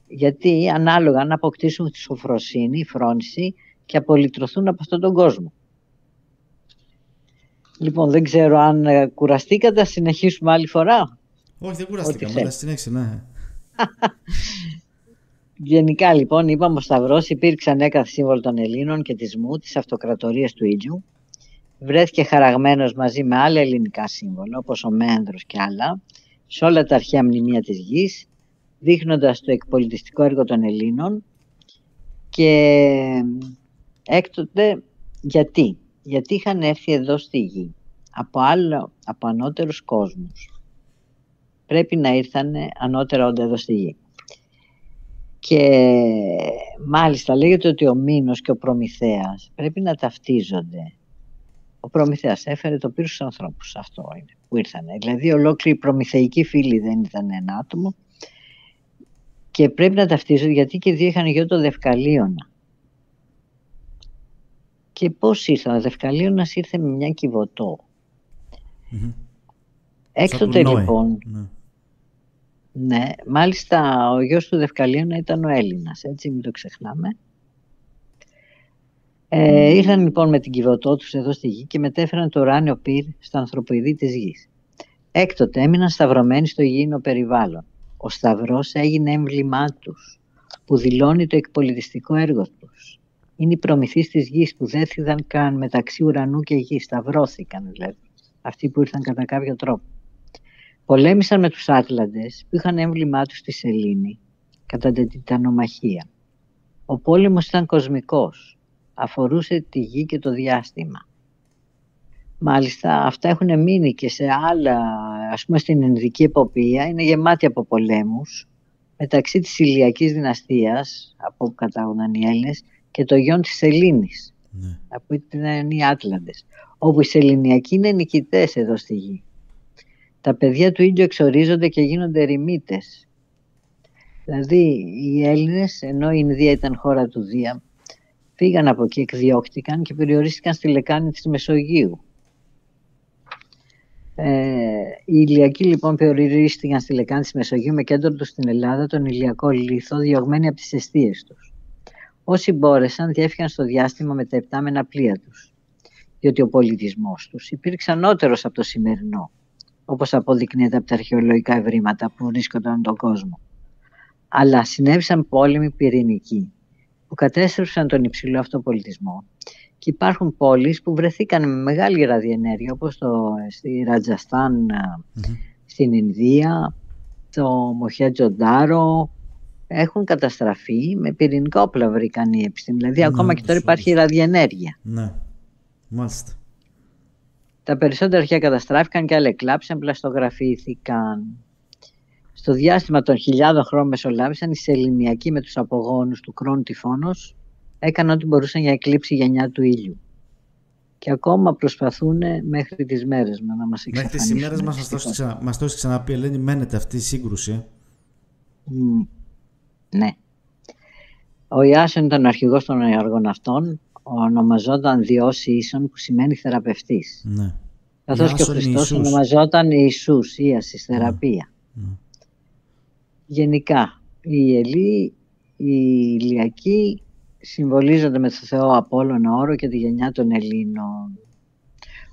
Γιατί ανάλογα να αποκτήσουν τη σοφροσύνη, φρόνηση και απολυτρωθούν από αυτόν τον κόσμο. Λοιπόν, δεν ξέρω αν κουραστήκατε, συνεχίσουμε άλλη φορά. Όχι, δεν κουραστήκαμε, αλλά συνέχισε, ναι. Γενικά λοιπόν είπαμε, ο Σταυρός υπήρξε ανέκαθεν σύμβολο των Ελλήνων και της Μου, της αυτοκρατορίας του Ήγιου. Βρέθηκε χαραγμένος μαζί με άλλα ελληνικά σύμβολα, όπως ο Μέανδρος και άλλα, σε όλα τα αρχαία μνημεία της γης, δείχνοντας το εκπολιτιστικό έργο των Ελλήνων. Και έκτοτε γιατί είχαν έρθει εδώ στη γη από ανώτερους κόσμους. Πρέπει να ήρθαν ανώτερα όντα εδώ στη γη. Και μάλιστα λέγεται ότι ο Μήνος και ο Προμηθέας πρέπει να ταυτίζονται. Ο Προμηθέας έφερε το πύρ στους ανθρώπους, αυτό είναι που ήρθανε. Δηλαδή ολόκληρη προμηθεϊκή φύλη δεν ήταν ένα άτομο. Και πρέπει να ταυτίζονται γιατί και δύο είχαν γιο το Δευκαλίωνα. Και πώς ήρθε? Ο Δευκαλίωνας ήρθε με μια Κιβωτό. Έκτοτε λοιπόν... Ναι, μάλιστα ο γιος του Δευκαλίωνα ήταν ο Έλληνας, έτσι μην το ξεχνάμε. Ήρθαν λοιπόν με την Κιβωτό τους εδώ στη γη και μετέφεραν το ουράνιο πυρ στα ανθρωποειδή της γης. Έκτοτε έμειναν σταυρωμένοι στο υγιεινό περιβάλλον. Ο σταυρός έγινε έμβλημά τους, που δηλώνει το εκπολιτιστικό έργο τους. Είναι οι προμηθείς της γης που δεν είδαν καν μεταξύ ουρανού και γης, σταυρώθηκαν δηλαδή, αυτοί που ήρθαν κατά κάποιο τρόπο. Πολέμησαν με τους Άτλαντες που είχαν έμβλημά τους στη σελήνη κατά την τιτανομαχία. Ο πόλεμος ήταν κοσμικός, αφορούσε τη γη και το διάστημα. Μάλιστα αυτά έχουν μείνει και σε άλλα, ας πούμε στην Ινδική εποπία, είναι γεμάτη από πολέμους μεταξύ της Ηλιακής δυναστείας, από όπου κατάγονταν οι Έλληνες, και των γιών της Σελήνης, από ήταν οι Άτλαντες, όπου οι Σεληνιακοί είναι νικητές εδώ στη γη. Τα παιδιά του Ήγιου εξορίζονται και γίνονται ερημίτες. Δηλαδή οι Έλληνες, ενώ η Ινδία ήταν χώρα του Δία, πήγαν από εκεί, εκδιώχτηκαν και περιορίστηκαν στη λεκάνη της Μεσογείου. Οι Ηλιακοί λοιπόν περιορίστηκαν στη λεκάνη της Μεσογείου με κέντρο τους στην Ελλάδα τον Ηλιακό λίθο, διωγμένοι από τις αιστείες τους. Όσοι μπόρεσαν διέφυγαν στο διάστημα με τα επτάμενα πλοία τους, διότι ο πολιτισμός τους υπήρξε ανώτερος από το σημερινό, όπως αποδεικνύεται από τα αρχαιολογικά ευρήματα που βρίσκονταν τον κόσμο. Αλλά συνέβησαν πόλεμοι πυρηνικοί που κατέστρεψαν τον υψηλό αυτό πολιτισμό. Και υπάρχουν πόλεις που βρεθήκαν με μεγάλη ραδιενέργεια, όπως στη Ρατζαστάν, στην Ινδία, το Μοχέτζοντάρο, έχουν καταστραφεί με πυρηνικά όπλα, βρήκαν οι επιστήμονες. Δηλαδή, ακόμα και τώρα όντως. υπάρχει ραδιενέργεια. Ναι, μάλιστα. Τα περισσότερα αρχεία καταστράφηκαν και άλλα εκλάψαν, πλαστογραφήθηκαν. Στο διάστημα των χιλιάδων χρόνων μεσολάβησαν, οι Σεληνιακοί με τους απογόνους του Κρόνου Τυφώνος έκαναν ό,τι μπορούσαν για να εκλείψει η γενιά του ήλιου. Και ακόμα προσπαθούν μέχρι τις μέρες μας να μας εξαφανίσουν. Μέχρι τις ημέρες μας το έχει ξαναπεί, Ελένη, μένεται αυτή η σύγκρουση. Ναι. Ο Ιάσον ήταν ο αρχηγός των αργοναυτών, ονομαζόταν Διός Ίσον, που σημαίνει θεραπευτής. Ναι. Καθώς και ο Χριστός ονομαζόταν Ιησούς, Ίασης, θεραπεία. Ναι. Γενικά, οι Ιελοί, οι Ηλιακοί συμβολίζονται με το Θεό Απόλλωνα Όρο και τη γενιά των Ελλήνων.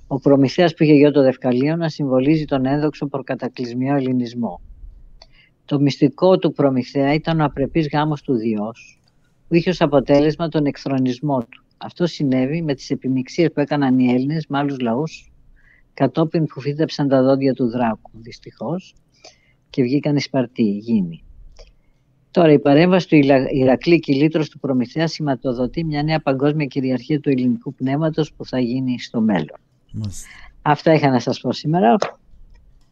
Ο Προμηθέας που είχε γιο το Δευκαλίωνα συμβολίζει τον ένδοξο προκατακλυσμιαίο ελληνισμό. Το μυστικό του Προμηθέα ήταν ο απρεπής γάμος του Διός, που είχε ως αποτέλεσμα τον εκθρονισμό του. Αυτό συνέβη με τις επιμιξίες που έκαναν οι Έλληνες με άλλους λαούς, κατόπιν που φύτεψαν τα δόντια του δράκου, δυστυχώς, και βγήκαν οι Σπαρτοί, οι Γήνοι. Τώρα, η παρέμβαση του Ηρακλή Κιλήτρος του Προμηθέα σηματοδοτεί μια νέα παγκόσμια κυριαρχία του ελληνικού πνεύματος που θα γίνει στο μέλλον. Μάλιστα. Αυτά είχα να σας πω σήμερα.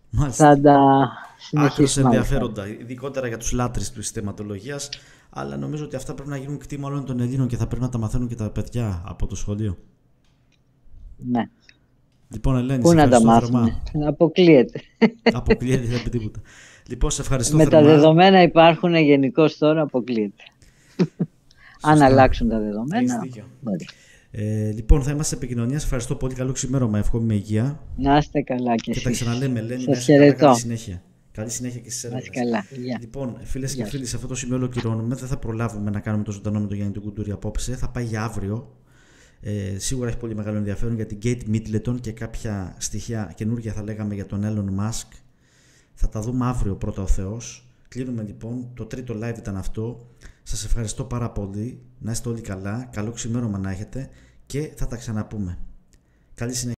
Μάλιστα. Θα τα συνεχίσουμε. Άκρως ενδιαφέροντα, ειδικότερα για τους λάτρεις της συστηματολογίας, αλλά νομίζω ότι αυτά πρέπει να γίνουν κτήμα όλων των Ελλήνων και θα πρέπει να τα μαθαίνουν και τα παιδιά από το σχολείο. Ναι. Λοιπόν, Ελένη, πού να τα μάθουμε, αποκλείεται. Αποκλείεται, δεν πει τίποτα. Λοιπόν, σε ευχαριστώ με θερμά. Τα δεδομένα υπάρχουν γενικώς τώρα, αποκλείεται. Αν αλλάξουν τα δεδομένα. Λοιπόν, θα είμαστε σε επικοινωνία. Σε ευχαριστώ πολύ. Καλό ξημέρωμα. Εύχομαι με υγεία. Να είστε καλά κι εσείς. Και τα ξαναλέμε, Ελένη. Σας χαιρετώ. Καλή συνέχεια. Καλή συνέχεια και στις έρευνες. Καλά. Λοιπόν, φίλες και φίλοι, σε αυτό το σημείο ολοκληρώνουμε. Δεν θα προλάβουμε να κάνουμε το ζωντανό με τον Γιάννη τον Κουντούρη απόψε. Θα πάει για αύριο. Σίγουρα έχει πολύ μεγάλο ενδιαφέρον για την Kate Middleton και κάποια στοιχεία καινούργια θα λέγαμε για τον Elon Musk. Θα τα δούμε αύριο, πρώτα ο Θεός. Κλείνουμε λοιπόν. Το τρίτο live ήταν αυτό. Σας ευχαριστώ πάρα πολύ. Να είστε όλοι καλά. Καλό ξημέρωμα να έχετε και θα τα ξαναπούμε. Καλή συνέχεια.